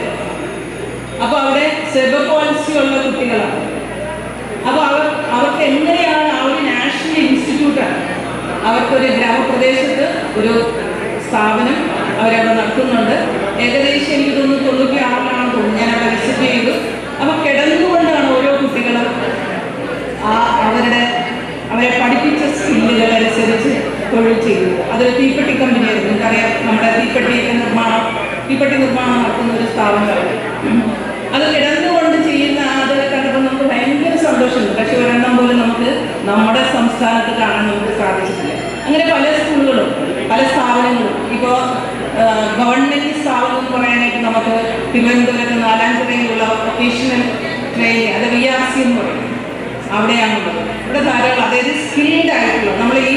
അപ്പോൾ അവിടെ സെബോൾസി ഉള്ള കുട്ടികളാണ്. അപ്പോൾ അവർക്ക് എങ്ങനെയാണ് ആ ഒരു നാഷണൽ ഇൻസ്റ്റിറ്റ്യൂട്ടാണ്, അവർക്കൊരു ഗ്രാമപ്രദേശത്ത് ഒരു സ്ഥാപനം അവരവിടെ നടത്തുന്നുണ്ട്. ഏകദേശം എനിക്ക് തോന്നുന്നു 96-ലാണെന്ന് തോന്നുന്നു ഞാൻ അവിടെ വിസിറ്റ് ചെയ്തു. അപ്പോൾ കിടന്നുകൊണ്ടാണ് ഓരോ കുട്ടികളും അവരെ പഠിപ്പിച്ച സ്കില്ലുകൾ അനുസരിച്ച് തൊഴിൽ ചെയ്യുന്നത്. അതൊരു തീപ്പെട്ടി കമ്പനിയായിരുന്നു. നിങ്ങൾക്കറിയാം, നമ്മുടെ തീപ്പെട്ടി നിർമ്മാണം നടത്തുന്ന ഒരു സ്ഥാപനമാണ്. അത് കിടന്നുകൊണ്ട് ചെയ്യുന്ന അത് കണ്ടപ്പോൾ നമുക്ക് ഭയങ്കര സന്തോഷമുണ്ട്. പക്ഷെ ഒരെണ്ണം പോലും നമുക്ക് നമ്മുടെ സംസ്ഥാനത്ത് കാണാൻ നമുക്ക് സാധിച്ചിട്ടില്ല. അങ്ങനെ പല സ്കൂളുകളും പല സ്ഥാപനങ്ങളും ഇപ്പോൾ ഗവൺമെൻറ് സ്ഥാപനം എന്ന് പറയാനായിട്ട് നമുക്ക് തിരുവനന്തപുരത്ത് നാലാഞ്ചിറയിലുള്ള വൊക്കേഷണൽ ട്രെയിനിങ്, അത് VRC എന്ന് പറയും, അവിടെയാണുള്ളത്. ഇവിടെ ധാരാളം, അതായത് സ്കിൽഡ് ആയിട്ടുള്ള നമ്മൾ ഈ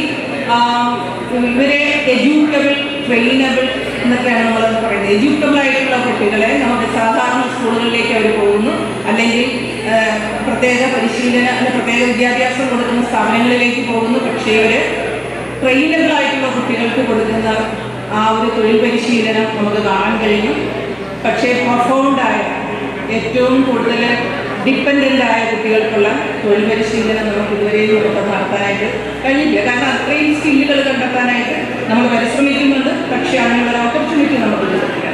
ഇവരെ എഡ്യൂക്കബിൾ, ട്രെയിനബിൾ എന്നൊക്കെയാണ് നമ്മൾ പറയുന്നത്. എഡ്യൂക്കബിൾ ആയിട്ടുള്ള കുട്ടികളെ നമുക്ക് സാധാരണ സ്കൂളുകളിലേക്ക് അവർ പോകുന്നു, അല്ലെങ്കിൽ പ്രത്യേക പരിശീലന അല്ലെങ്കിൽ പ്രത്യേക വിദ്യാഭ്യാസം കൊടുക്കുന്ന സ്ഥാപനങ്ങളിലേക്ക് പോകുന്നു. പക്ഷേ ഇവർ ട്രെയിനബിൾ ആയിട്ടുള്ള കുട്ടികൾക്ക് കൊടുക്കുന്ന ആ ഒരു തൊഴിൽ പരിശീലനം നമുക്ക് കാണാൻ കഴിഞ്ഞു. പക്ഷേ പ്രൊഫൗണ്ടായ, ഏറ്റവും കൂടുതൽ ഡിപ്പെൻഡൻ്റ് ആയ കുട്ടികൾക്കുള്ള തൊഴിൽ പരിശീലനം നമുക്ക് ഇതുവരെയും നടത്താനായിട്ട് കഴിയില്ല. കാരണം അത്രയും സ്കില്ലുകൾ കണ്ടെത്താനായിട്ട് നമ്മൾ പരിശ്രമിക്കുന്നുണ്ട്. പക്ഷേ അതിനുള്ള ഓപ്പർച്യൂണിറ്റി നമുക്ക് കിട്ടില്ല.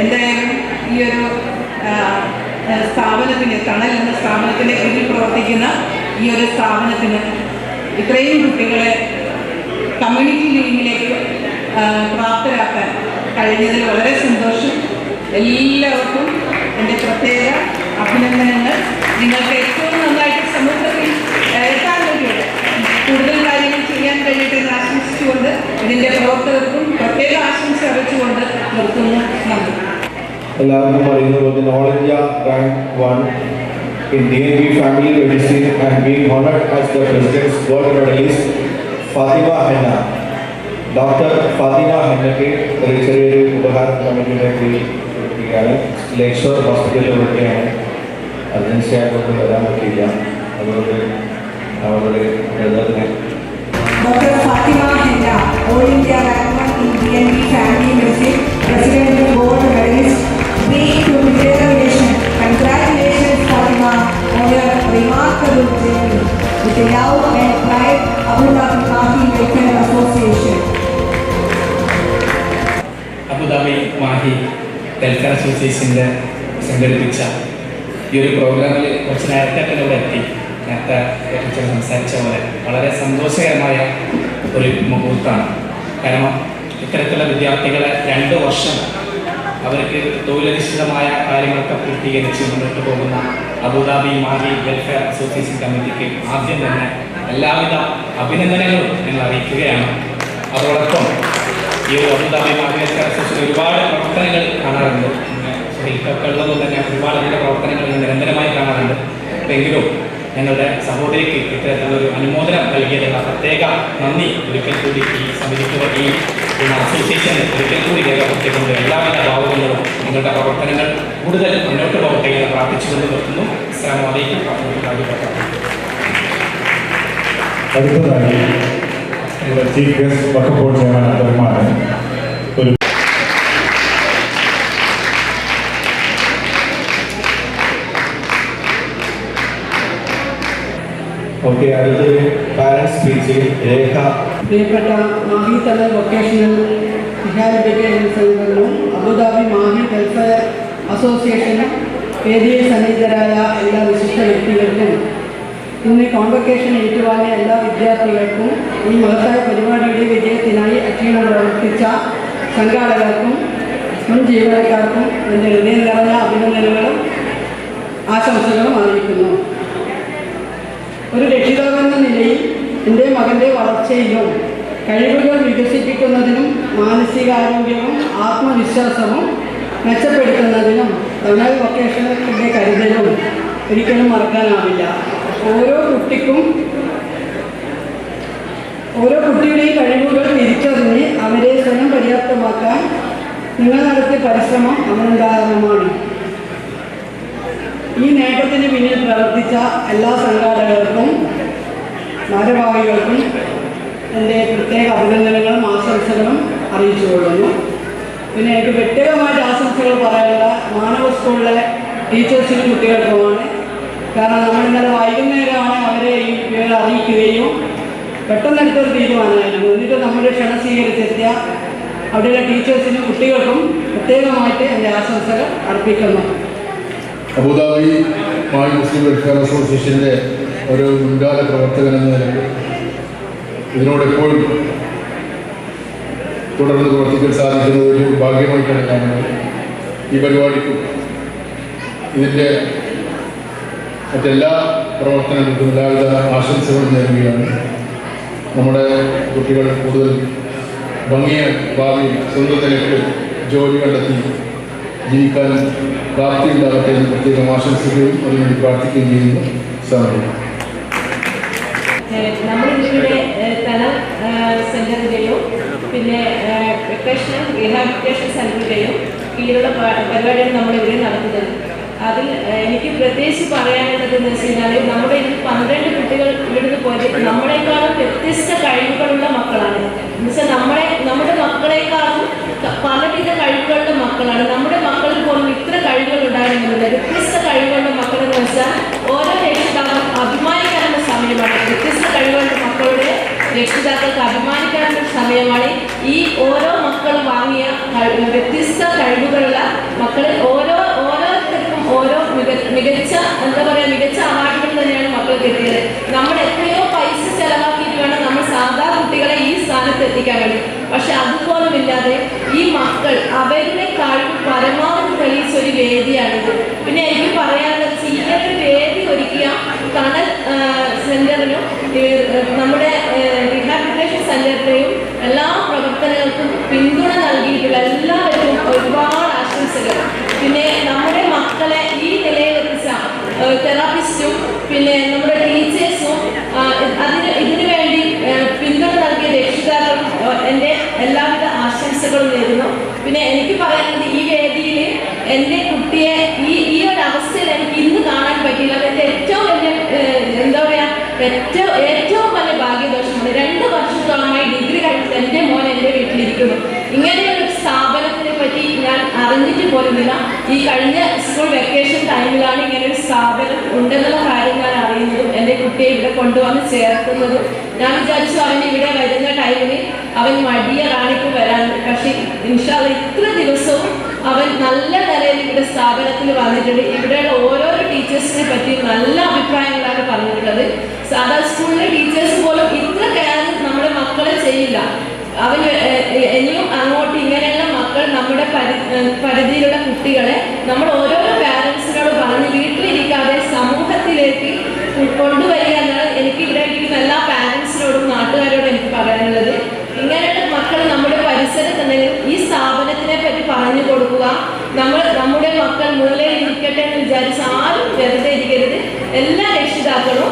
എന്തായാലും ഈ ഒരു സ്ഥാപനത്തിന്, തണൽ എന്ന സ്ഥാപനത്തിൻ്റെ കീഴിൽ പ്രവർത്തിക്കുന്ന ഈ ഒരു സ്ഥാപനത്തിന് ഇത്രയും കുട്ടികളെ കമ്മ്യൂണിറ്റി ലിവിങ്ങിലേക്ക് പ്രാപ്തരാക്കാൻ കഴിഞ്ഞതിൽ വളരെ സന്തോഷം. എല്ലാവർക്കും എൻ്റെ പ്രത്യേക അഭിനന്ദനങ്ങൾ. നിങ്ങൾക്ക് ഏറ്റവും നന്നായിട്ട് സമൂഹത്തിൽ എത്താൻ കഴിയട്ടെ, കൂടുതൽ കാര്യങ്ങൾ ചെയ്യാൻ കഴിയട്ടെ എന്ന് ആശംസിച്ചുകൊണ്ട് ഇതിൻ്റെ പ്രവർത്തകർക്കും പ്രത്യേക ആശംസ അറിയിച്ചുകൊണ്ട് നിർത്തുന്നു. നന്ദി. എല്ലാവർക്കും അറിയുന്നത് പോലെ all India rank 1 in DNB Family Medicine and being honored as the President's Gold Medalist Fatima Henna. Dr. Fatima Hennake ചെറിയൊരു ഉപഹാരം കമ്മിറ്റിയിലേക്ക് എത്തിക്കുകയാണ്. ലേക്ഷോർ ഹോസ്പിറ്റലിൽ വരികയാണ്. അർജൻസി ആയതുകൊണ്ട് വരാൻ പറ്റിയില്ല. അതുകൊണ്ട് അവരുടെ ബ്രദറിനെ Dr. Fatima Henna, All India Rank 1 in DNB Family Medicine, President Gold Medalist, big congratulations. Congratulations Fatima on your remarkable journey. With love and pride, Abu Dhabi Mahi Welfare Association. Abu Dhabi Mahi Welfare Association സംഘടിപ്പിച്ച ഈ ഒരു പ്രോഗ്രാമിൽ കുറച്ച് നേരത്തെ തന്നെ ഇവിടെ എത്തി. നേരത്തെ ടീച്ചർ സംസാരിച്ച പോലെ വളരെ സന്തോഷകരമായ ഒരു മുഹൂർത്തമാണ്. കാരണം ഇത്തരത്തിലുള്ള വിദ്യാർത്ഥികളെ 2 വർഷം അവർക്ക് തൊഴിലധിഷ്ഠിതമായ കാര്യങ്ങളൊക്കെ പൂർത്തീകരിച്ച് മുന്നോട്ട് പോകുന്ന അബുദാബി മാഹി വെൽഫെയർ അസോസിയേഷൻ കമ്മിറ്റിക്ക് ആദ്യം തന്നെ എല്ലാവിധ അഭിനന്ദനങ്ങളും ഞങ്ങൾ അറിയിക്കുകയാണ്. അതോടൊപ്പം ഈ ഒരു അബുദാബി മാഹി വെൽഫെയർ അസോസിയേഷൻ ഒരുപാട് പ്രവർത്തനങ്ങൾ കാണാറുണ്ട്. സുഹൃത്തുക്കളിലൊന്നും തന്നെ ഒരുപാട് അതിൻ്റെ പ്രവർത്തനങ്ങൾ നിരന്തരമായി കാണാറുണ്ട്. എങ്കിലും ഞങ്ങളുടെ സഹോദരിക്ക് ഇത്തരത്തിലൊരു അനുമോദനം നൽകിയതിനുള്ള പ്രത്യേക നന്ദി ഒരിക്കൽ കൂടി ഈ സമിതിക്ക് ഈ അസോസിയേഷന് ഒരിക്കൽ കൂടി രേഖപ്പെടുത്തിക്കൊണ്ട് എല്ലാവിധ ഭാവങ്ങളും നിങ്ങളുടെ പ്രവർത്തനങ്ങൾ കൂടുതൽ മുന്നോട്ട് പോകട്ടെ എന്ന് പ്രാർത്ഥിച്ചുകൊണ്ട് നിർത്തുന്നു. അസ്സലാമു അലൈക്കും വറഹ്മത്തുള്ളാഹി വബറകാതുഹു. അടുത്തതായി ചീഫ് ഗസ്റ്റ് വഖഫ് ബോർഡ് ചെയർമാൻ അബ്ദുറഹ്മാൻ ഒരു ഓക്കെ. അടുത്തൊരു പാരൻസ് സ്പീച്ച് രേഖ. പ്രിയപ്പെട്ട മാഹി തല വൊക്കേഷണൽ റിഹാബിലിറ്റേഷൻ സെൻ്ററുകളും അബുദാബി മാഹി വെൽഫെയർ അസോസിയേഷനും വേദിയിൽ സന്നിഹിതരായ എല്ലാ വിശിഷ്ട വ്യക്തികൾക്കും ഇന്ന് കോൺവൊക്കേഷൻ ഏറ്റുവാങ്ങിയ എല്ലാ വിദ്യാർത്ഥികൾക്കും ഈ മഹത്തായ പരിപാടിയുടെ വിജയത്തിനായി അക്ഷീണം പ്രവർത്തിച്ച സംഘാടകർക്കും മുൻ ജീവനക്കാർക്കും എൻ്റെ ഹൃദയം നിറഞ്ഞ അഭിനന്ദനങ്ങളും ആശംസകളും അറിയിക്കുന്നു. ഒരു രക്ഷിതാവെന്ന നിലയിൽ എൻ്റെ മകൻ്റെ വളർച്ചയിലും കഴിവുകൾ വികസിപ്പിക്കുന്നതിനും മാനസികാരോഗ്യവും ആത്മവിശ്വാസവും മെച്ചപ്പെടുത്തുന്നതിനും തണൽ വൊക്കേഷണലിൻ്റെ കരുതലും ഒരിക്കലും മറക്കാനാവില്ല. ഓരോ കുട്ടിയുടെയും കഴിവുകൾ തിരിച്ചറിഞ്ഞ് അവരെ സ്വയം പര്യാപ്തമാക്കാൻ നിങ്ങൾ നടത്തിയ പരിശ്രമം അനന്തരമാണ്. ഈ നേട്ടത്തിന് പിന്നിൽ പ്രവർത്തിച്ച എല്ലാ സംഘാടകർക്കും ഭാരവാഹികൾക്കും എൻ്റെ പ്രത്യേക അഭിനന്ദനങ്ങളും ആശംസകളും അറിയിച്ചുകൊള്ളുന്നു. പിന്നെ എനിക്ക് വ്യക്തിഗതമായിട്ട് ആശംസകൾ പറയാനുള്ള മാനവ സ്കൂളിലെ ടീച്ചേഴ്സിനും കുട്ടികൾക്കുമാണ്. കാരണം നമ്മളിന്നലെ വൈകുന്നേരമാണ് അവരെ ഈ വിവരം അറിയിക്കുകയും പെട്ടെന്നെടുത്തൊരു തീരുമാനമായിരുന്നു. എന്നിട്ട് നമ്മുടെ ക്ഷണം സ്വീകരിച്ചെത്തിയ അവിടെയുള്ള ടീച്ചേഴ്സിനും കുട്ടികൾക്കും പ്രത്യേകമായിട്ട് എൻ്റെ ആശംസകൾ അർപ്പിക്കുന്നു. അബുദാബി മാഹി മുസ്ലിം വെൽഫെയർ അസോസിയേഷൻ്റെ ഒരു മുൻകാല പ്രവർത്തകൻ എന്ന നിലയിൽ ഇതിനോടെപ്പോഴും തുടർന്ന് പ്രവർത്തിക്കാൻ സാധിക്കുന്നത് ഒരു ഭാഗ്യമായിട്ടാണ് കാണുന്നത്. ഈ പരിപാടിക്കും ഇതിൻ്റെ മറ്റെല്ലാ പ്രവർത്തനങ്ങൾക്കും എല്ലാവിധ ആശംസകളും നേരുകയാണ്. നമ്മുടെ കുട്ടികൾ കൂടുതൽ ഭംഗിയ ഭാവിയിൽ സ്വന്തം നിലയ്ക്ക് ജോലി കണ്ടെത്തി ജീവിക്കാൻ പ്രാപ്തിയുണ്ടാകട്ടെ എന്ന് പ്രത്യേകം ആശംസിക്കുകയും അതിനുവേണ്ടി പ്രാർത്ഥിക്കുകയും ചെയ്യുന്നു. സമയം നമ്മളിവിടെ തണൽ സെൻ്ററിൻ്റെയോ പിന്നെ വെക്കേഷണൽ റീഹാബിലിറ്റേഷൻ സെൻ്ററിൻ്റെയോ കീഴിലുള്ള പരിപാടികൾ നമ്മളിവിടെ നടത്തുന്നത്. അതിൽ എനിക്ക് പ്രത്യേകിച്ച് പറയാനുള്ളതെന്ന് വെച്ച് കഴിഞ്ഞാൽ നമ്മുടെ ഇതിൽ 12 കുട്ടികൾ ഇവിടുന്ന് പോയത് നമ്മളെക്കാളും വ്യത്യസ്ത കഴിവുകളുള്ള മക്കളാണ്. എന്നുവെച്ചാൽ നമ്മുടെ മക്കളെക്കാളും പലവിധ കഴിവുകളുടെ മക്കളാണ്. നമ്മുടെ മക്കളിൽ പോലും ഇത്ര കഴിവുകൾ ഉണ്ടായിരുന്നില്ല. വ്യത്യസ്ത കഴിവുകളുടെ മക്കളെന്ന് വെച്ചാൽ ഓരോ രക്ഷിതാക്കളും അഭിമാനിക്കാനുള്ള സമയമാണ്. വ്യത്യസ്ത കഴിവുകളുടെ മക്കളുടെ രക്ഷിതാക്കൾക്ക് അഭിമാനിക്കാനുള്ള സമയമാണ്. ഈ ഓരോ മക്കളും വാങ്ങിയ വ്യത്യസ്ത കഴിവുകളുള്ള മക്കളിൽ ഓരോരുത്തർക്കും ഓരോ മികച്ച അവാർഡുകൾ തന്നെയാണ് മക്കൾ കിട്ടിയത്. നമ്മൾ എത്രയോ പൈസ ചെലവാക്കിയിട്ട് വേണം നമ്മൾ സാധാരണ കുട്ടികളെ ഈ സ്ഥാനത്ത് എത്തിക്കാൻ വേണ്ടി. പക്ഷെ അതുപോലുമില്ലാതെ ഈ മക്കൾ അവരുടെ കഴിവ് പരമാവധി തെളിയിച്ച ഒരു വേദിയാണിത്. പിന്നെ എനിക്ക് പറയാനുള്ളത് ഇങ്ങനൊരു വേദി ഒരുക്കിയ തണൽ സെന്ററിനും നമ്മുടെ റീഹാബിലിറ്റേഷൻ സെന്ററിന്റെയും എല്ലാ പ്രവർത്തനങ്ങൾക്കും പിന്തുണ നൽകിയിട്ടുള്ള എല്ലാവർക്കും ഒരുപാട് ആശംസകൾ. പിന്നെ നമ്മുടെ മക്കളെ ഈ നിലയിലെത്തിച്ച തെറാപ്പിസ്റ്റും പിന്നെ നമ്മുടെ ടീച്ചേഴ്സും ഇതിനു വേണ്ടി പിന്തുണ നൽകിയ രക്ഷിതാക്കളും എൻ്റെ എല്ലാവിധ ആശംസകളും നേരുന്നു. പിന്നെ എനിക്ക് പറയാനുള്ളത് ഈ വേദിയിൽ എൻ്റെ കുട്ടിയെ ഈ ഒരു അവസ്ഥയിൽ എനിക്ക് ഇന്ന് കാണാൻ പറ്റില്ല. അതെൻ്റെ ഏറ്റവും വലിയ ഏറ്റവും വലിയ ഭാഗ്യദോഷമാണ്. 2 വർഷത്തോളമായി ഡിഗ്രി കഴിഞ്ഞിട്ട് എൻ്റെ മോൻ എൻ്റെ വീട്ടിലിരിക്കുന്നു. ഇങ്ങനെയൊരു സ്ഥാപനത്തിനെ പറ്റി ഞാൻ അറിഞ്ഞിട്ട് പോലുമില്ല. ഈ കഴിഞ്ഞ സ്കൂൾ വെക്കേഷൻ ടൈമിലാണ് ഇങ്ങനെയൊരു സ്ഥാപനം ഉണ്ടെന്നുള്ള കാര്യം ഞാൻ അറിയുന്നതും എൻ്റെ കുട്ടിയെ ഇവിടെ കൊണ്ടുവന്ന് ചേർക്കുന്നതും. ഞാൻ വിചാരിച്ചു അവൻ ഇവിടെ വരുന്ന ടൈമിൽ അവൻ മടിയ കാണിക്കും വരാൻ. പക്ഷേ ഇൻഷാ അല്ലാഹ് ഇത്ര ദിവസവും അവൻ നല്ല നിലയിൽ ഇവിടെ സ്ഥാപനത്തിൽ വന്നിട്ടുണ്ട്. ഇവിടെയുള്ള ഓരോരോ ടീച്ചേഴ്സിനെ പറ്റി നല്ല അഭിപ്രായങ്ങളാണ് പറഞ്ഞിട്ടുള്ളത്. സാധാ സ്കൂളിലെ ടീച്ചേഴ്സ് പോലും ഇത്ര കെയർ നമ്മുടെ മക്കളെ ചെയ്യില്ല. അവൻ ഇനിയും അങ്ങോട്ട് ഇങ്ങനെയുള്ള മക്കൾ നമ്മുടെ പരിധിയിലുള്ള കുട്ടികളെ നമ്മൾ ഓരോരോ പാരൻസിനോട് പറഞ്ഞ് വീട്ടിലിരിക്കാതെ സമൂഹത്തിലേക്ക് കൊണ്ടുവരിക എന്നാണ് എനിക്ക് ഇവിടെ ഇരിക്കുന്ന എല്ലാ പാരൻസിനോടും നാട്ടുകാരോടും എനിക്ക് പറയാനുള്ളത്. ഇങ്ങനെയുള്ള മക്കൾ നമ്മുടെ പരിസരത്തുണ്ടെങ്കിൽ ഈ സ്ഥാപനത്തിനെ പറ്റി പറഞ്ഞു കൊടുക്കുക. നമ്മുടെ മക്കൾ മൂലയിൽ ഇരിക്കട്ടെ എന്ന് വിചാരിച്ച് ആരും വെറുതെ ഇരിക്കരുത്. എല്ലാ രക്ഷിതാക്കളും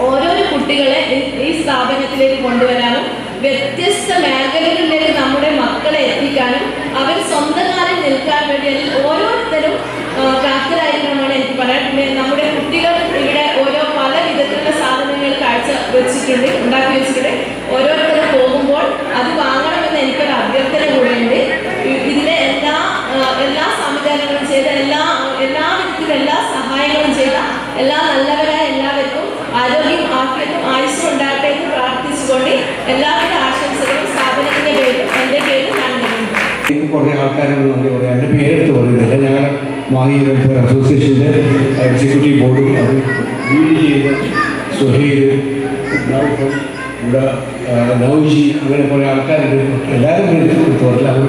ഓരോരോ കുട്ടികളെ ഈ സ്ഥാപനത്തിലേക്ക് കൊണ്ടുവരാനും വ്യത്യസ്ത മേഖലകളിലേക്ക് നമ്മുടെ മക്കളെ എത്തിക്കാനും അവർ സ്വന്തം കാലിൽ നിൽക്കാൻ വേണ്ടി ഓരോരുത്തരും പ്രാപ്തരായിരിക്കണമെന്നാണ് എനിക്ക് പറയാൻ. നമ്മുടെ കുട്ടികൾ ഇവിടെ പല വിധത്തിലുള്ള സാധനങ്ങൾ ഉണ്ടാക്കി വെച്ചിട്ടുണ്ട്. ഓരോരുത്തരും പോകുമ്പോൾ അത് വാങ്ങണമെന്ന് എനിക്കൊരു അഭ്യർത്ഥന കൂടെയുണ്ട്. ഇതിലെ എല്ലാ സംവിധാനങ്ങളും ചെയ്ത എല്ലാ വിധത്തിലും എല്ലാ സഹായങ്ങളും ചെയ്ത എല്ലാ നല്ലവരായ എല്ലാവർക്കും ആരോഗ്യം ആഫിയത്തും ആയുസ്സും ഉണ്ടാകട്ടെ എന്ന് പ്രാർത്ഥിച്ചുകൊണ്ട് എല്ലാവരുടെ ആശംസകളും സ്ഥാപനത്തിന്റെ പേരും എൻ്റെ പേരും ഞാൻ നൽകുന്നു. കുറേ ആൾക്കാരോട് നന്ദി പറയാം. എൻ്റെ പേരെടുത്ത് പറയുന്നില്ല. ഞങ്ങൾ മാഹി വെൽഫെയർ അസോസിയേഷൻ്റെ എക്സിക്യൂട്ടീവ് ബോർഡും അത് ലീഡ് ചെയ്ത് സുഹൈൽ, ഇവിടെ നൗജി അങ്ങനെ കുറേ ആൾക്കാരുണ്ട്. എല്ലാവരും എടുത്ത് പറയില്ല. അവർ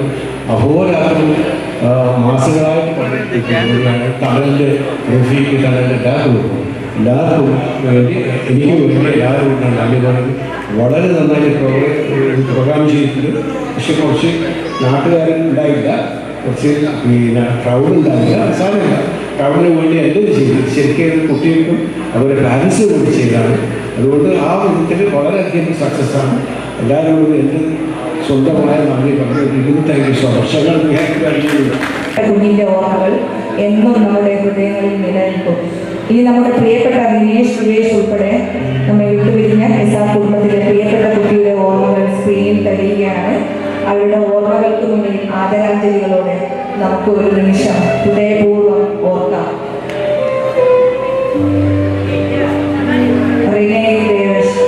അഹോരാത്രം മാസങ്ങളായിട്ട് പണിയെടുത്തിരിക്കുകയാണ്. തണലിൻ്റെ റഫീക്ക് തണലിൻ്റെ എല്ലാ ഗ്രൂപ്പും എല്ലാവർക്കും വേണ്ടി എനിക്ക് വേണ്ടി എല്ലാവരും നന്ദി പറഞ്ഞു. വളരെ നന്നായി പ്രോഗ്രാം ചെയ്തിട്ടുണ്ട്. പക്ഷെ കുറച്ച് നാട്ടുകാരുണ്ടായില്ല, കുറച്ച് പിന്നെ ക്രൗഡ് ഉണ്ടായില്ല. സാരമില്ല, ക്രൗഡിന് വേണ്ടി എന്തും ചെയ്തു. ശരിക്കും കുട്ടികൾക്കും അവരുടെ പാരൻസ് കൂടി ചെയ്തതാണ്. അതുകൊണ്ട് ആ വിധത്തിൽ വളരെയധികം സക്സസ് ആണ്. എല്ലാവരോടും എൻ്റെ സ്വന്തമായ നന്ദി പറഞ്ഞു. Thank you so much. കുഞ്ഞിൻ്റെ ഓർമ്മകൾ എന്നും നമ്മുടെ ഹൃദയങ്ങളിൽ നിലനിൽക്കും. ഇനി നമ്മുടെ പ്രിയപ്പെട്ട ദിനേശ് സുരേഷ് ഉൾപ്പെടെ നമ്മെ വിട്ടുപിരിഞ്ഞ എസ്ആർ കുടുംബത്തിലെ പ്രിയപ്പെട്ട കുട്ടിയുടെ ഓർമ്മകൾ സ്ക്രീനിൽ തെളിയുകയാണ്. അവരുടെ ഓർമ്മകൾക്ക് മുന്നിൽ ആദരാഞ്ജലികളോടെ നമുക്ക് ഒരു നിമിഷം ഹൃദയപൂർവ്വം ഓർക്കാം. റിനേ ദേവേഷ്.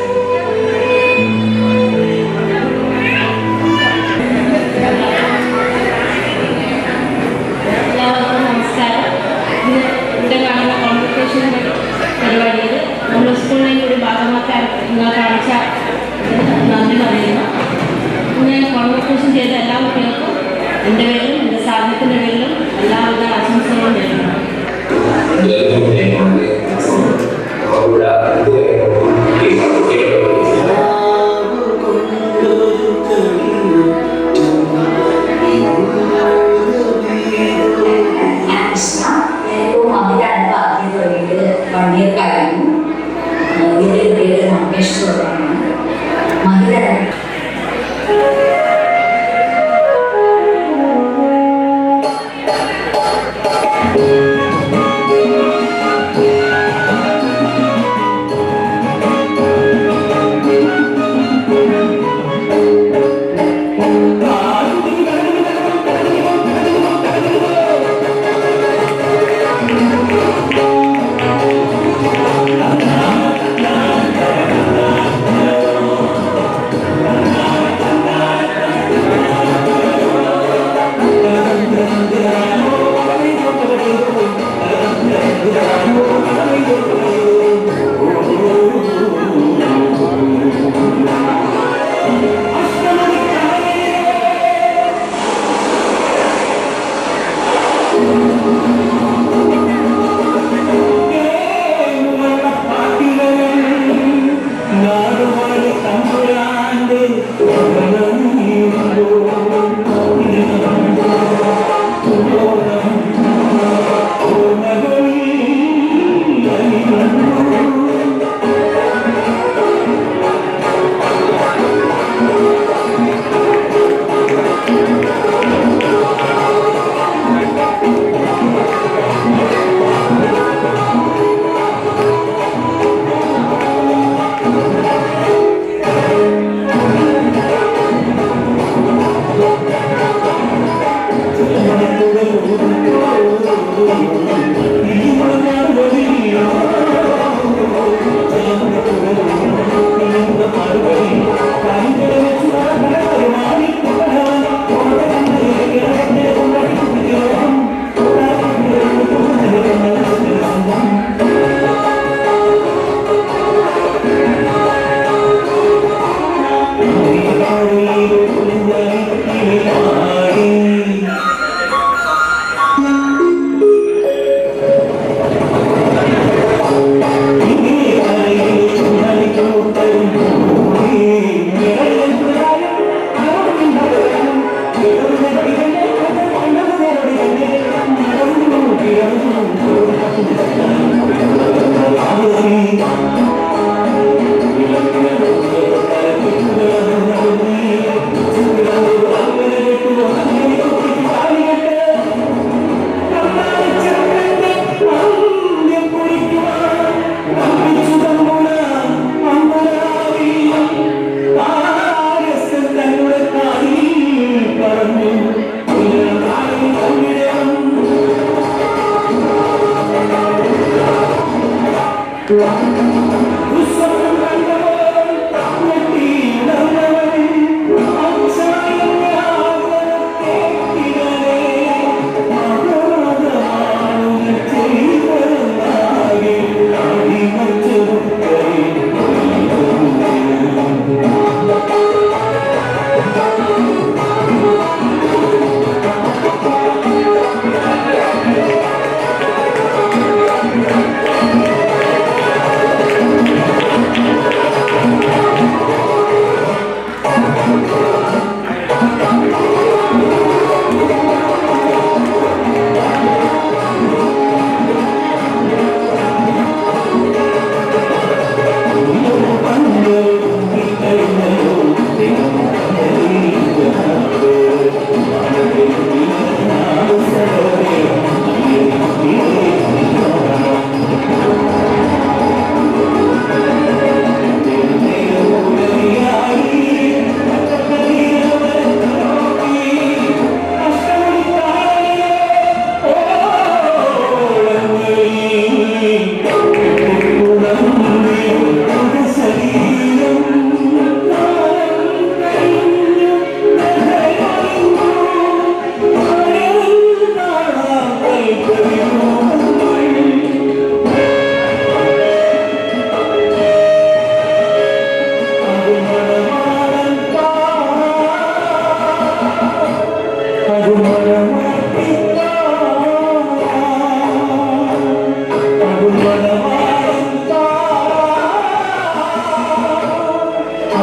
പരിപാടിയിൽ നമ്മുടെ സ്കൂളിനെ കൂടി ഭാഗമാക്കാൻ നിങ്ങൾ കാണിച്ച നന്ദി പറയുന്നു. ഞാൻ കോൺവെക്കേഷൻ ചെയ്ത എല്ലാ കുട്ടികൾക്കും എൻ്റെ പേരിലും എൻ്റെ സ്ഥാപനത്തിൻ്റെ പേരിലും എല്ലാവിധ ആശംസകളും നേരുന്നു.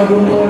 Thank you.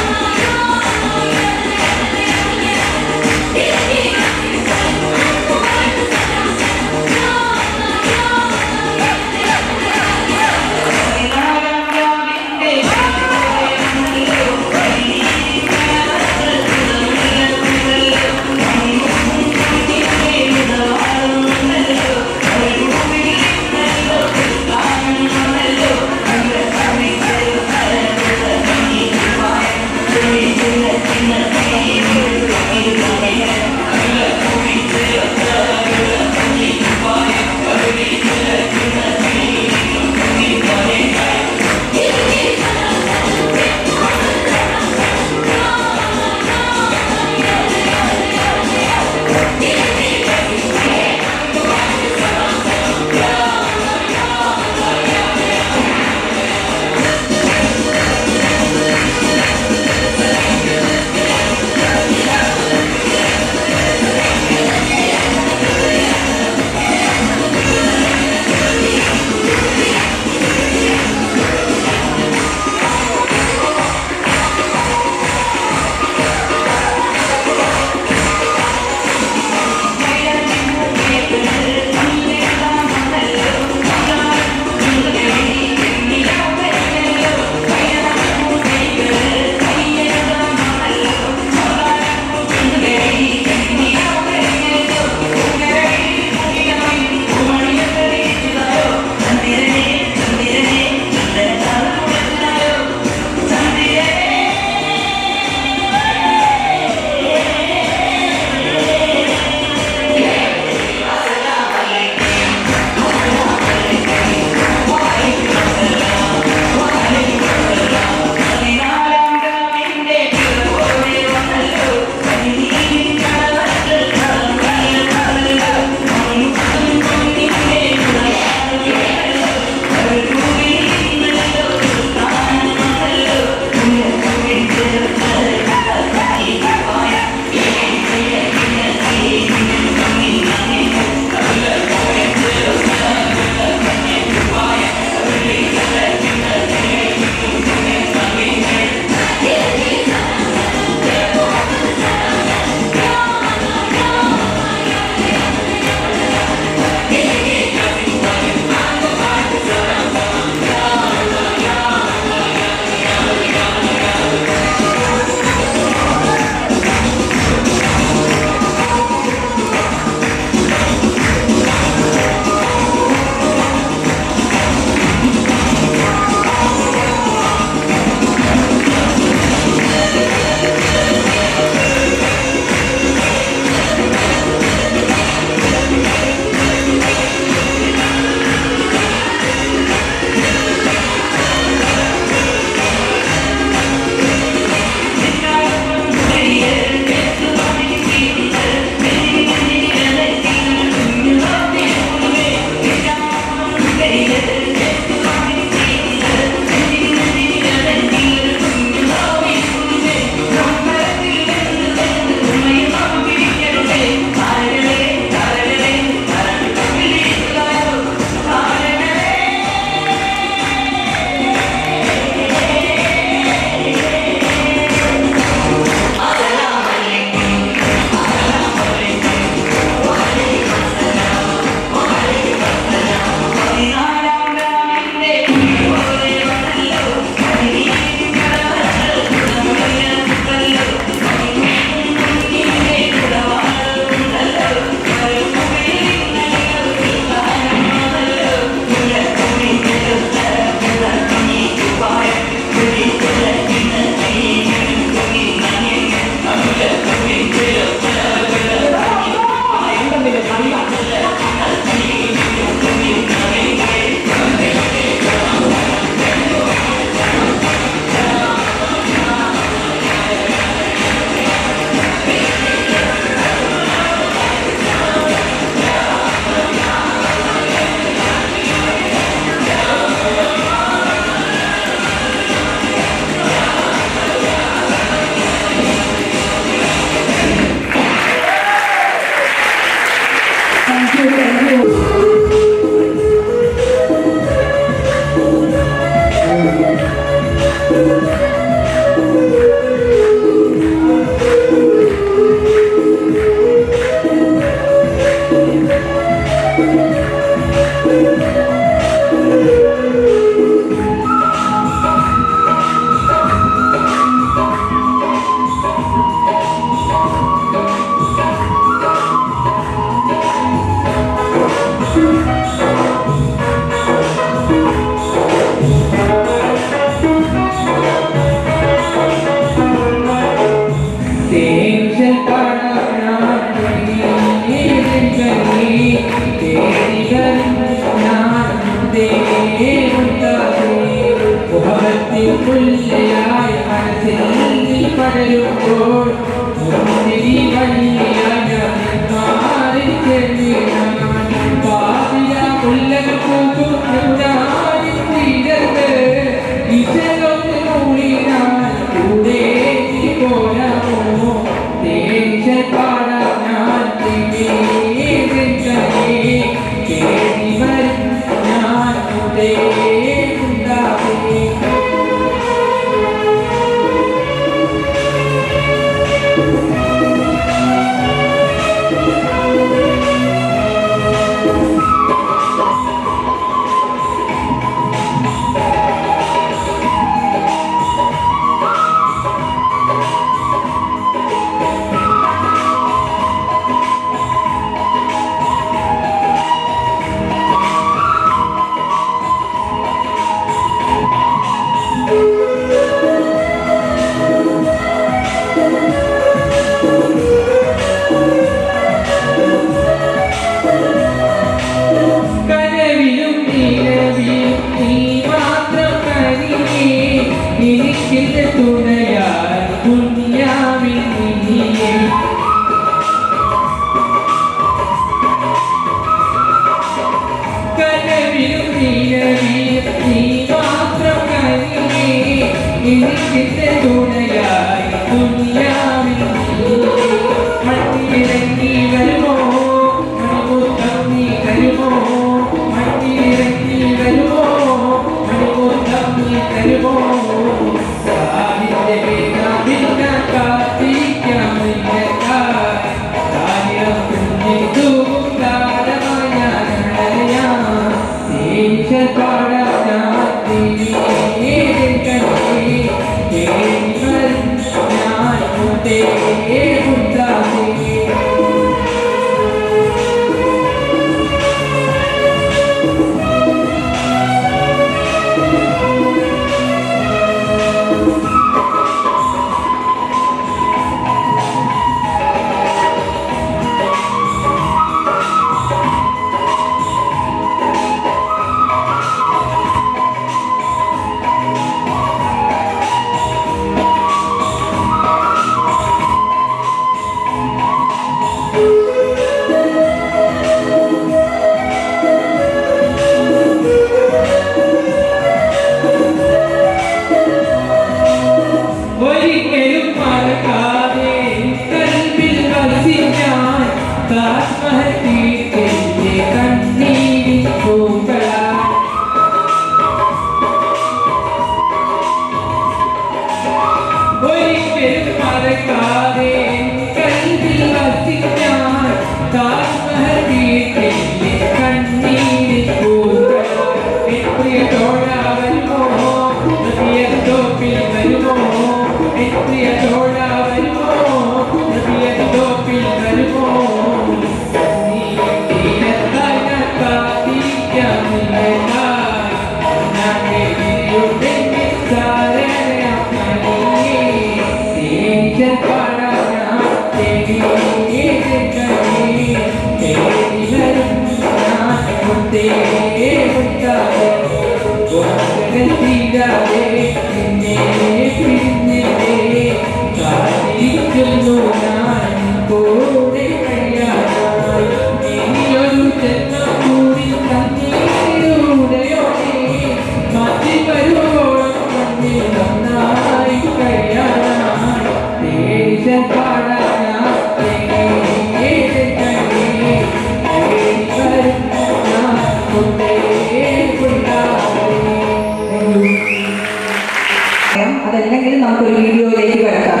അതല്ലെങ്കിൽ നമുക്കൊരു വീഡിയോയിലേക്ക് കിടക്കാം.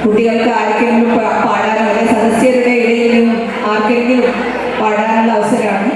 കുട്ടികൾക്ക് ആർക്കെങ്കിലും പാടാനോ അല്ലെങ്കിൽ സദസ്യരുടെ ഇടയിൽ നിന്നും ആർക്കെങ്കിലും പാടാനുള്ള അവസരമാണ്.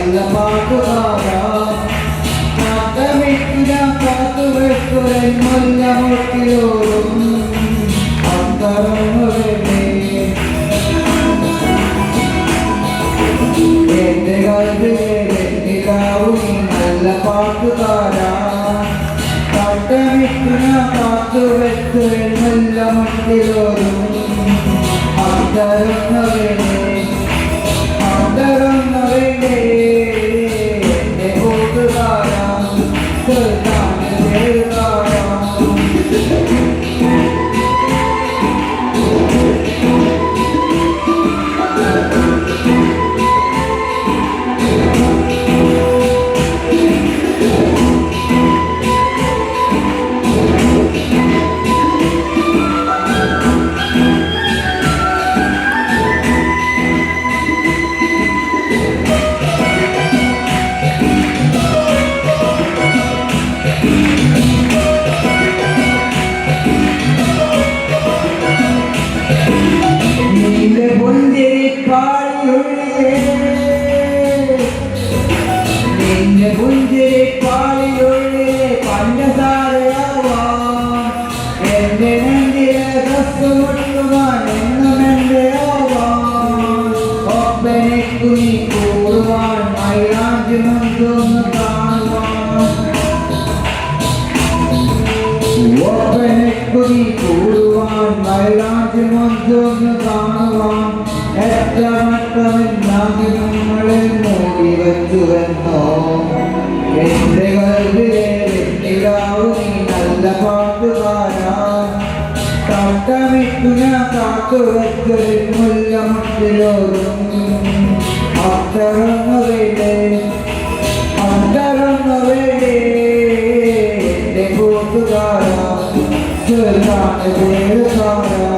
നല്ല പാട്ടുകാരാ മുല്ലമുട്ടിലോരും അന്തരങ്ങളെ എന്റെ കൽവിലാവും നല്ല പാട്ടുകാരാ തട്ടമിട്ടു ഞാൻ കാത്തു വെച്ചു മുല്ലമുട്ടിലോരും അന്തരങ്ങളെ എന്റെ കൂട്ടുകാരാ നിന്റെ പുഞ്ചിരിപ്പാളിയുള്ളിലെ പഞ്ചസാരയാവാം എന്റെ നെഞ്ചിലെ ദസ്സുമുട്ടുവാൻ എന്നും എന്റെ ആവാം ഒപ്പനയ്ക്കു നീ കൂടുവാൻ മൈലാഞ്ചി മുൻകൊന്ന് കാണുവാൻ ഒപ്പനയ്ക്കു നീ കൂടുവാൻ മൈലാഞ്ചി മുൻകൊന്ന് കാണുവാൻ എത്ര മട്ടമില്ലാതെ നമ്മളെ മൂടി വെച്ചുവെന്നോ എന്റെ കൽവിലെ വെണ്ണിലാവു നീ നല്ല പാട്ടുകാരാ തട്ടമിട്ടു ഞാൻ കാത്തു വെച്ചൊരു മുല്ലമുട്ടിലോരും അത്തരങ്ങവേണ്ടേ എന്റെ കൂട്ടുകാരാ ചെറുതാണ് പേരുകാരാ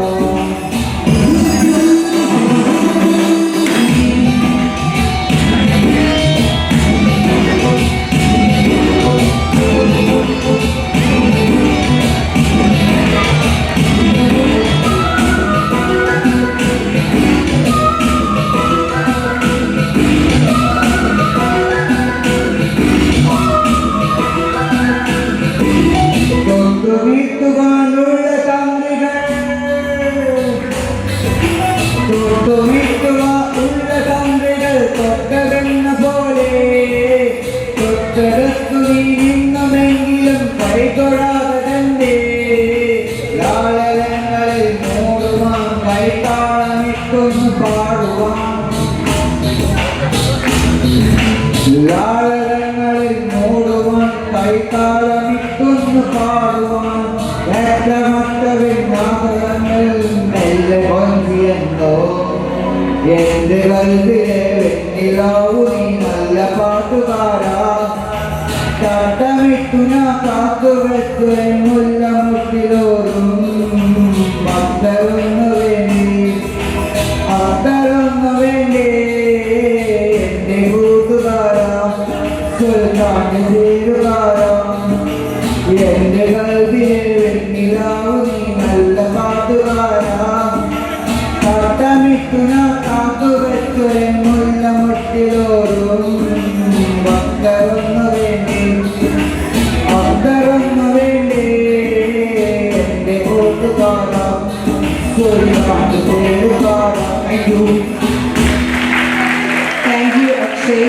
തൊട്ടതെന്ന പോലെ തൊട്ടടുത്തു നീങ്ങുമെങ്കിലും കൈതൊഴാതെ തന്നെ ലാളനങ്ങളിൽ മൂടുവാൻ കൈത്താളമിട്ടൊന്ന് പാടുവാൻ ലാളനങ്ങളിൽ മൂടുവാൻ കൈത്താളമിട്ടൊന്ന് പാടുവാൻ ഏറ്റമറ്റവിനാഗ്രഹങ്ങൾ മെല്ലെ കൊഞ്ചിയെന്നോ എന്റെ കൽവിലെ വെണ്ണിലാവു നീ നല്ല പാട്ടുകാരാ തട്ടമിട്ടു ഞാൻ കാത്തു വെച്ചു മുല്ലമുട്ടിലോരും അത്തരൊന്നു വേണ്ടി എന്റെ കൂട്ടുകാരാ സുൽത്താന്റെ ചേരുകാരാ എന്റെ കൽവിലെ വെണ്ണിലാവു നീ നല്ല പാട്ടുകാരാ തട്ടമിട്ടു ഞാൻ കാത്തു വെച്ചു മുല്ലമുട്ടിലോരും അത്തരൊന്നു വേണ്ടി എന്റെ കൂട്ടുകാരാ സുൽത്താന്റെ ചേരുകാരാ. Thank you, Akshay.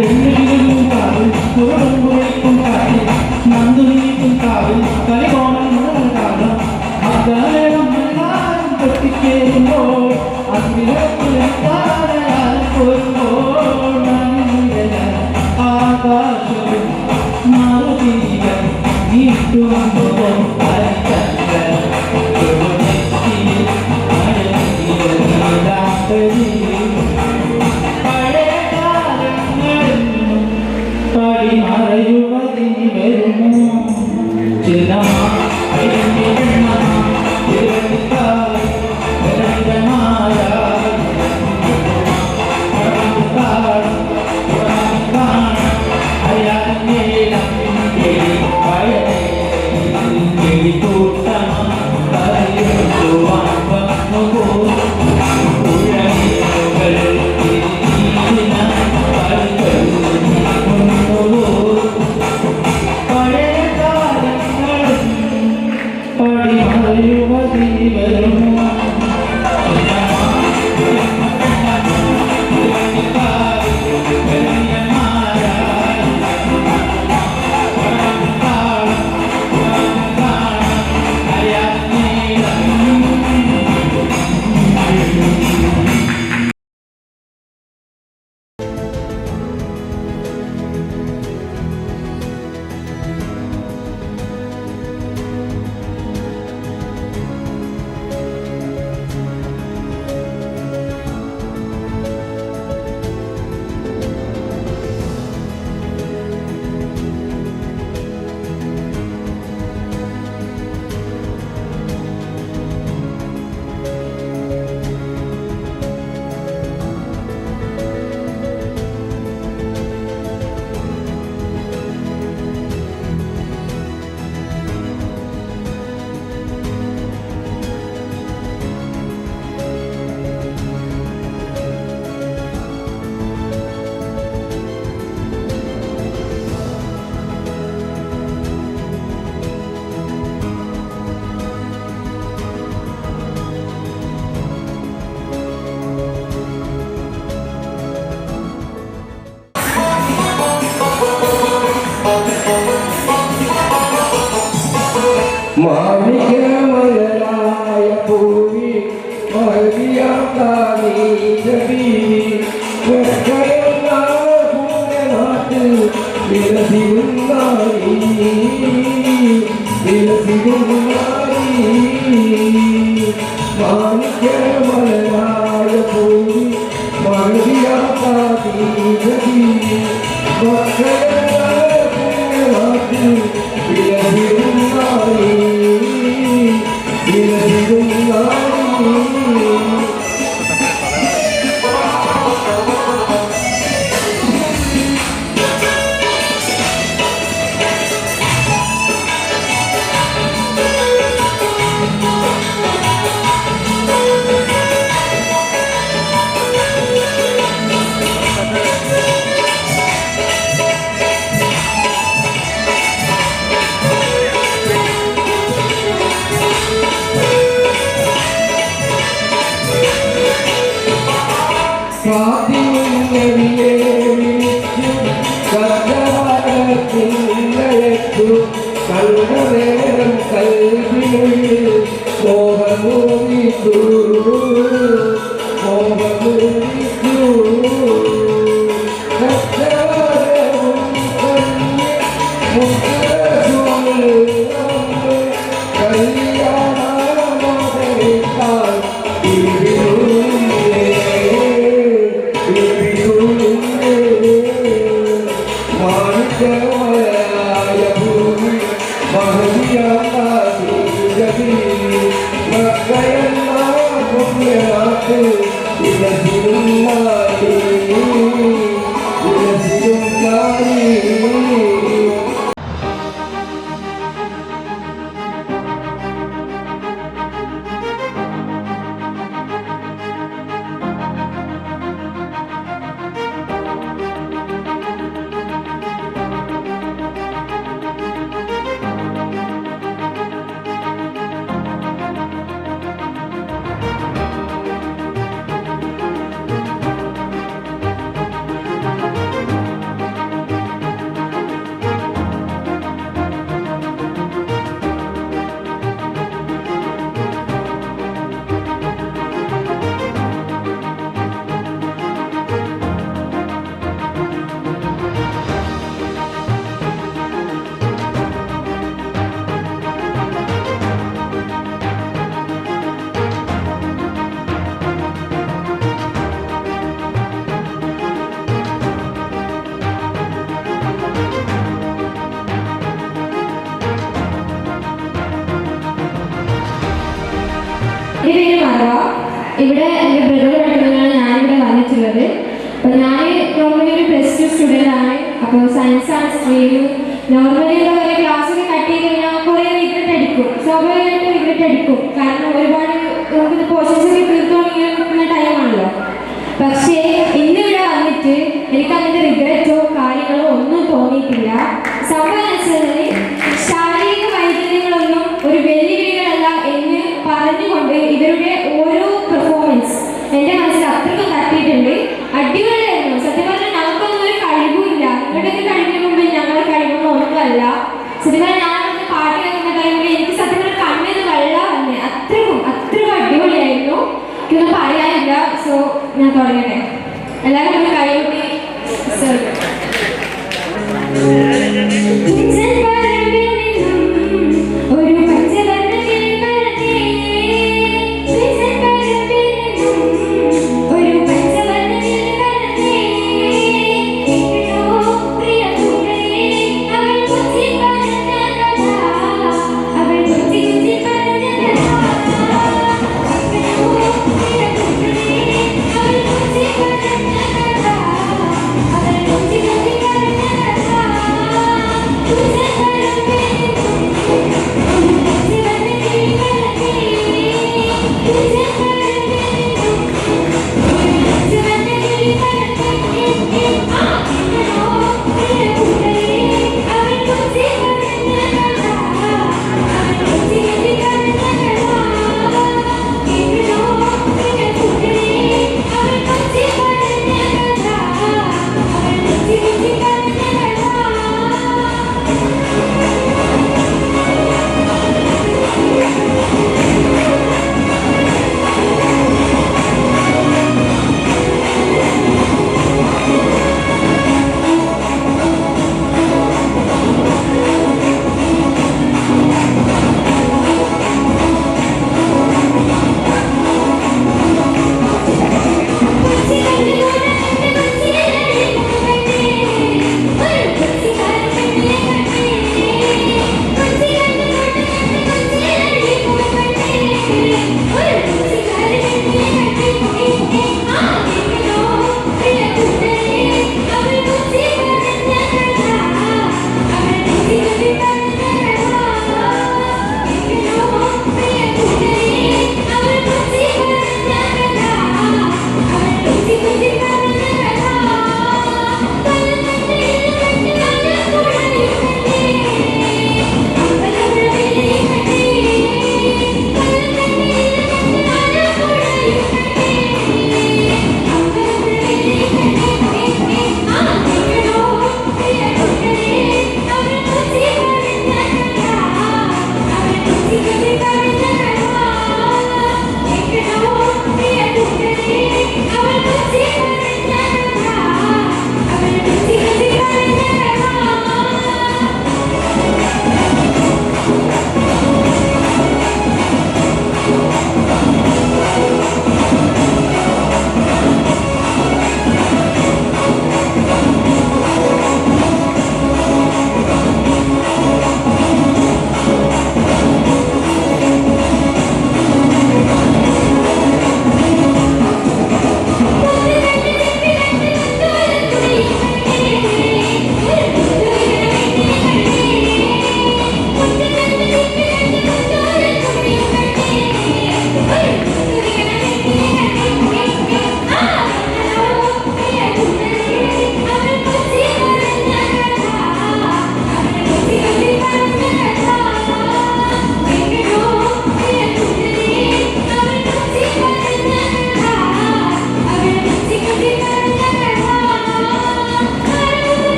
Thank മാണിക്യമലരായ പൂവി മഹതിയാക്കാനീ നാട്ടിൽ വിലസിരുന്നായി മാണിക്യമലരായ പൂവി മഹതിയാക്കാനീ നാട്ടിൽ വിലസിരുന്നായി കൽവിനുള്ളിൽ മോഹമൂടിച്ചു എൻ്റെ പേര് മറവ. ഇവിടെ എൻ്റെ ബ്രദർ പഠിക്കുന്നതാണ് ഞാനിവിടെ വന്നിട്ടുള്ളത്. അപ്പോൾ ഞാൻ നോർമലി ഒരു +2 സ്റ്റുഡൻ്റ് ആണ്. അപ്പോൾ സയൻസാണ് സ്ട്രീം. നോർമലി എന്താ പറയുക, ക്ലാസ്സൊക്കെ കട്ട് ചെയ്ത് കഴിഞ്ഞാൽ കുറേ റിഗ്രറ്റ് അടിക്കും, സ്വാഭാവികമായിട്ട് റിഗ്രറ്റ് അടിക്കും. കാരണം ഒരുപാട് നമുക്ക് പോർഷൻസൊക്കെ തീർത്തോണ്ടിങ്ങനെ നിൽക്കുന്ന ടൈമാണല്ലോ. പക്ഷേ ഇന്നിവിടെ വന്നിട്ട് എനിക്ക് അങ്ങനത്തെ റിഗ്രറ്റോ കാര്യങ്ങളോ ഒന്നും തോന്നിയിട്ടില്ല. സംഭവം വെച്ചാൽ ശാരീരിക വൈകല്യങ്ങളൊന്നും ഒരു വെല്ലുവിളികളല്ല എന്ന് പറഞ്ഞുകൊണ്ട് ഇവരുടെ ഓരോ പെർഫോമൻസ് എൻ്റെ മനസ്സിൽ അത്രയ്ക്കും തട്ടിയിട്ടുണ്ട്. അടിപൊളിയായിരുന്നു. സത്യം പറഞ്ഞാൽ ഞങ്ങൾക്കൊന്നും ഒരു കഴിവുമില്ല. നിങ്ങളുടെയൊക്കെ കഴിവിന് മുമ്പിൽ ഞങ്ങളുടെ കഴിവൊന്നും ഒന്നുമല്ല. സത്യം പറഞ്ഞാൽ ഞാനൊന്ന് പാട്ട് കേൾക്കുന്ന ടൈമിൽ എനിക്ക് സത്യം പറഞ്ഞാൽ കണ്ണിന് വെള്ളം വന്നേ. അത്രയ്ക്കും അടിപൊളിയായിരുന്നു. എനിക്കൊന്നും പറയാനില്ല. സോ ഞാൻ തുടങ്ങട്ടെ. എല്ലാവരും ഒന്ന് കൈകൊട്ടി സർ. ഒരു പച്ചവർണ്ണ കിളിപ്പറന്നേ, ഒരു പച്ചവർണ്ണ കിളിപ്പറന്നേ, കേട്ടോ പ്രിയ കൂട്ടരേ, അവൾ കൊച്ചി പറഞ്ഞ കഥ, അവൾ കൊച്ചി കൊച്ചി പറഞ്ഞ കഥ, കേട്ടോ പ്രിയ കൂട്ടരേ, അവൾ കൊച്ചി പറഞ്ഞ കഥ, അവൾ കൊച്ചി കൊച്ചി പറഞ്ഞ കഥ.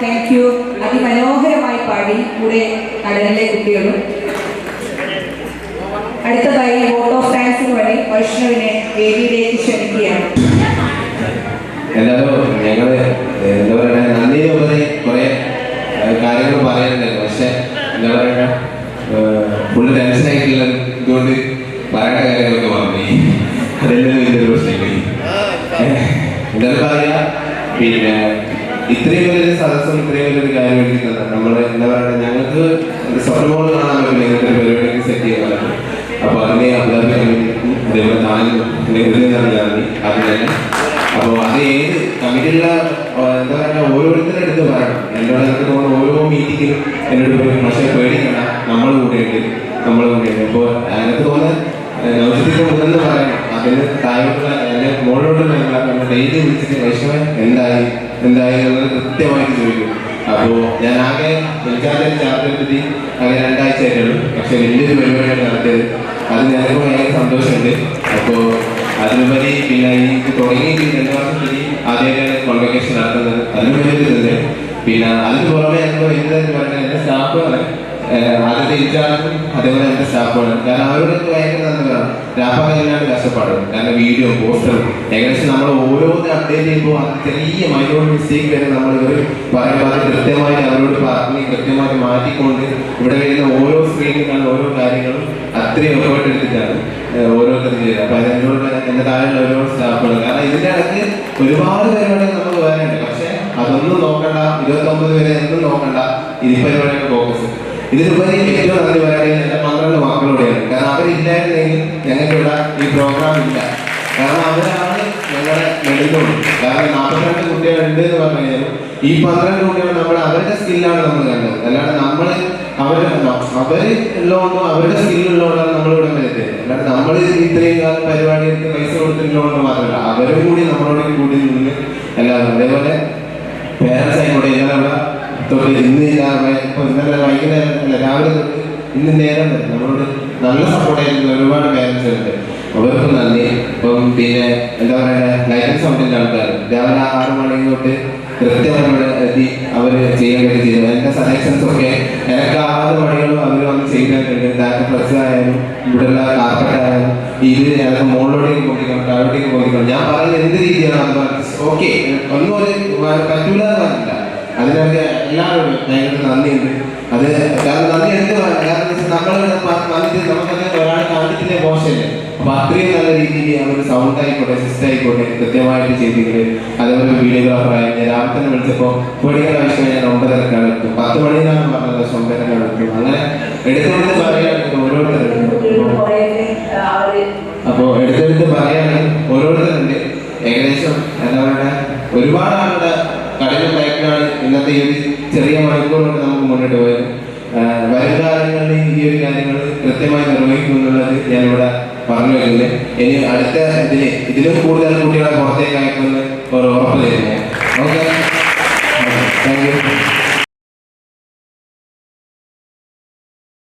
Thank you. അതിമനോഹരമായി പാടി കൂടെ കടലിലെ കുട്ടികളും. അടുത്തതായി വോട്ട് ഓഫ് താങ്ക്സിന് വേണ്ടി വൈഷ്ണവിനെ വേദിയിലേക്ക് ക്ഷണിക്കുകയാണ്. എല്ലാവരും ഞങ്ങള് എന്താ പറയുക, നന്ദിയുപരി കുറെ കാര്യങ്ങൾ പറയാനുണ്ടായിരുന്നു. പക്ഷെ എന്താ പറയുക, ഫുള്ള് ടെൻഷനായിട്ടുള്ള ഇതുകൊണ്ട് പറയേണ്ട കാര്യങ്ങളൊക്കെ പറഞ്ഞു. അതെല്ലാം വലിയൊരു പ്രശ്നമായി. എന്തായാലും പറയാ, പിന്നെ ഇത്രയും വലിയൊരു സദസ്സും ഇത്രയും വലിയൊരു കാര്യം എടുക്കുന്നത് നമ്മൾ എന്താ പറയുക, ഞങ്ങൾക്ക് സ്വപ്നമോട് കാണാൻ പറ്റില്ല ഇങ്ങനത്തെ ഒരു പരിപാടിക്ക് സെറ്റ് ചെയ്യാൻ പറ്റും. അപ്പോൾ അതിനെ അഭിലാഷ കമ്മിറ്റിക്കും അതേപോലെ താനും നന്ദി അതിന് തന്നെ. അപ്പോൾ അത് ഏത് കമ്മിറ്റിയുള്ള എന്താ പറയുക, ഓരോരുത്തരുടെ അടുത്ത് പറയണം. എന്നോട് എനിക്ക് തോന്നുന്നു ഓരോ മീറ്റിങ്ങിലും എന്നോട് പോയി പക്ഷേ പേടിക്കണ്ട, നമ്മൾ കൂടെയുണ്ട്. അപ്പോൾ അതിനകത്ത് തോന്നുന്നത് നൗഷത്തിക്ക് മുന്നെന്ന് പറയണം. അതിന് താഴോട്ടുള്ള എൻ്റെ മുകളിലോട്ടുള്ള നമ്മൾ ഡെയിലി വിളിച്ചിട്ട് വൈഷ്ണവൻ എന്തായി എന്നുള്ളത് കൃത്യമായിട്ട് ചോദിക്കും. അപ്പോൾ ഞാൻ ആകെ എനിക്കാതെ ചാപ്റ്റർ പറ്റി ആകെ 2 ആഴ്ച ആയിട്ടുള്ളൂ. പക്ഷെ വലിയൊരു പരിപാടിയാണ് നടത്തിയത്. അത് ഞങ്ങൾക്ക് ഭയങ്കര സന്തോഷമുണ്ട്. അപ്പോൾ അതിനുപരി പിന്നെ ഈ തുടങ്ങിയിട്ട് 2 വർഷത്തിൽ ആദ്യമായിട്ടാണ് കോൺവെക്കേഷൻ നടത്തുന്നത്. അതിന് വലിയൊരു ഇതുണ്ട്. പിന്നെ അതിന് പുറമെ ഞങ്ങൾ എന്താണെന്ന് പറഞ്ഞാൽ എൻ്റെ സ്റ്റാഫാണ് ആദ്യത്തെ ഇൻചാർജും അതേപോലെ എൻ്റെ സ്റ്റാഫാണ്. കാരണം അവരോടൊക്കെ ഭയങ്കര നന്ദി വേണം. രാപ്പകലാണ് കഷ്ടപ്പാടും. കാരണം വീഡിയോ പോസ്റ്ററും ഏകദേശം നമ്മൾ ഓരോന്ന് അപ്ഡേറ്റ് ചെയ്യുമ്പോൾ അത് ചെറിയ മൈനോട്ട് മിസ്റ്റേക്ക് വരെ നമ്മൾ പറയുമ്പോൾ അത് കൃത്യമായിട്ട് അവരോട് പറഞ്ഞ് കൃത്യമായിട്ട് മാറ്റിക്കൊണ്ട് ഇവിടെ വരുന്ന ഓരോ സ്ക്രീനിലാണ് ഓരോ കാര്യങ്ങളും അത്രയും എഫേർട്ട് എടുത്തിട്ടാണ് ഓരോരുത്തരും ചെയ്തത്. അപ്പോൾ അതിനോട് എൻ്റെ താഴെയുള്ള ഓരോ സ്റ്റാഫുകൾ, കാരണം ഇതിൻ്റെ ഇടയ്ക്ക് ഒരുപാട് പരിപാടികൾ നമുക്ക് വരാനുണ്ട്. പക്ഷേ അതൊന്നും നോക്കണ്ട, 29 വരെ ഒന്നും നോക്കണ്ട, ഈ പരിപാടിയുടെ ഫോക്കസ്. ഇതിനുപരി ഏറ്റവും നന്ദി പറയുന്നത് എൻ്റെ 12 മക്കളോടെയാണ്. കാരണം അവരില്ലായിരുന്നെങ്കിൽ ഞങ്ങൾക്കിവിടെ ഈ പ്രോഗ്രാം ഇല്ല. കാരണം അവരാണ് ഞങ്ങളുടെ നെടുന്നുള്ളൂ. കാരണം 42 കുട്ടികളുണ്ട് എന്ന് പറഞ്ഞു കഴിഞ്ഞാൽ ഈ 12 കുട്ടികൾ അവരുടെ സ്കില്ലാണ് നമ്മൾ കണ്ടത്. അല്ലാണ്ട് നമ്മൾ അവരുള്ളതുകൊണ്ടോ അവരുടെ സ്കില്ലുള്ളതുകൊണ്ടാണ് നമ്മളിവിടെ വരുന്നത്. അല്ലാണ്ട് നമ്മൾ ഇത്രയും കാലം പരിപാടി എടുത്ത് പൈസ കൊടുത്തിട്ടുള്ളതുകൊണ്ട് മാത്രമല്ല, അവരും കൂടി നമ്മളോട് കൂടി നിന്ന് എല്ലാവരും. അതേപോലെ പേരൻസ് ആയിക്കോട്ടെ, ഇന്നലെ തൊട്ട് ഇന്നലെ വൈകുന്നേരം രാവിലെ തൊട്ട് ഇന്ന് നേരം വരെ നമ്മളോട് നല്ല സപ്പോർട്ടായിരിക്കും ഒരുപാട് പേരൻസ് ഉണ്ട്. അവർക്കും നന്ദി. ഇപ്പം പിന്നെ എന്താ പറയുക, ഗൈഡൻസ് കമ്മിറ്റിൻ്റെ ആൾക്കാർ രാവിലെ 6 മണി തൊട്ട് കൃത്യമായി എത്തി അവർ ചെയ്യാൻ വേണ്ടി ചെയ്തു. എൻ്റെ സജഷൻസ് ഒക്കെ എനിക്ക് 6 മണികളും അവർ വന്ന് ചെയ്തിട്ടുണ്ട്. ഡാറ്റ ഫ്ലക്സ് ആയാലും ഇവിടെയുള്ള കാർപ്പറ്റ് ആയാലും ഇത് എനിക്ക് മുകളിലോട്ടേക്ക് പോയിക്കണം, താഴോട്ടേക്ക് പോയിക്കണം. ഞാൻ പറയുന്നത് എന്ത് രീതിയാണ് ഓക്കെ ഒന്നും ഒരു പറ്റൂല എന്നല്ല. അതിനൊക്കെ എല്ലാവരോടും ഭയങ്കര നന്ദിയുണ്ട്. അത് കാരണം നന്ദി എടുത്ത് പറയാം. കാരണം നമ്മൾ വന്നിട്ട് നമുക്കൊക്കെ ഒരാളെ കണ്ടിട്ടില്ലേ മോശമല്ലേ. അപ്പോൾ അത്രയും നല്ല രീതിയിൽ അവർ സൗണ്ട് ആയിക്കോട്ടെ സിസ്റ്റം ആയിക്കോട്ടെ കൃത്യമായിട്ട് ചെയ്തിട്ടുണ്ട്. അതേപോലെ വീഡിയോഗ്രാഫർ ആയി ഞാൻ രാവിലെ തന്നെ വിളിച്ചപ്പോൾ പേടിക്കേണ്ട ആവശ്യം ഞാൻ 9:30 എത്തും. 10 മണിയിലാണ് പറഞ്ഞത്, പക്ഷെ 9:30 എത്തും. അങ്ങനെ എടുത്തെടുത്ത് പറയുകയാണെങ്കിൽ ഓരോരുത്തരുണ്ട്. അപ്പോൾ എടുത്തെടുത്ത് പറയുകയാണെങ്കിൽ ഓരോരുത്തരുണ്ട്. ഏകദേശം എന്താ പറയുക, ഒരുപാട് ആളുടെ കഠിന പ്രയത്നമാണ് ഇന്നത്തെ ഈ ഒരു ചെറിയ മണിക്കൂർ കൊണ്ട് നമുക്ക് മുന്നോട്ട് പോയത്. വരും കാലങ്ങളിൽ ഈ ഒരു കാര്യങ്ങൾ കൃത്യമായി നിർവഹിക്കും എന്നുള്ളത് ഞാനിവിടെ പറഞ്ഞു വരുന്നത്. ഇനി അടുത്ത ഇതിലും കൂടുതൽ കുട്ടികളെ പുറത്തേക്ക് അയക്കുമെന്ന് ഒരു ഉറപ്പ് തരുന്നു. Okay, thank you.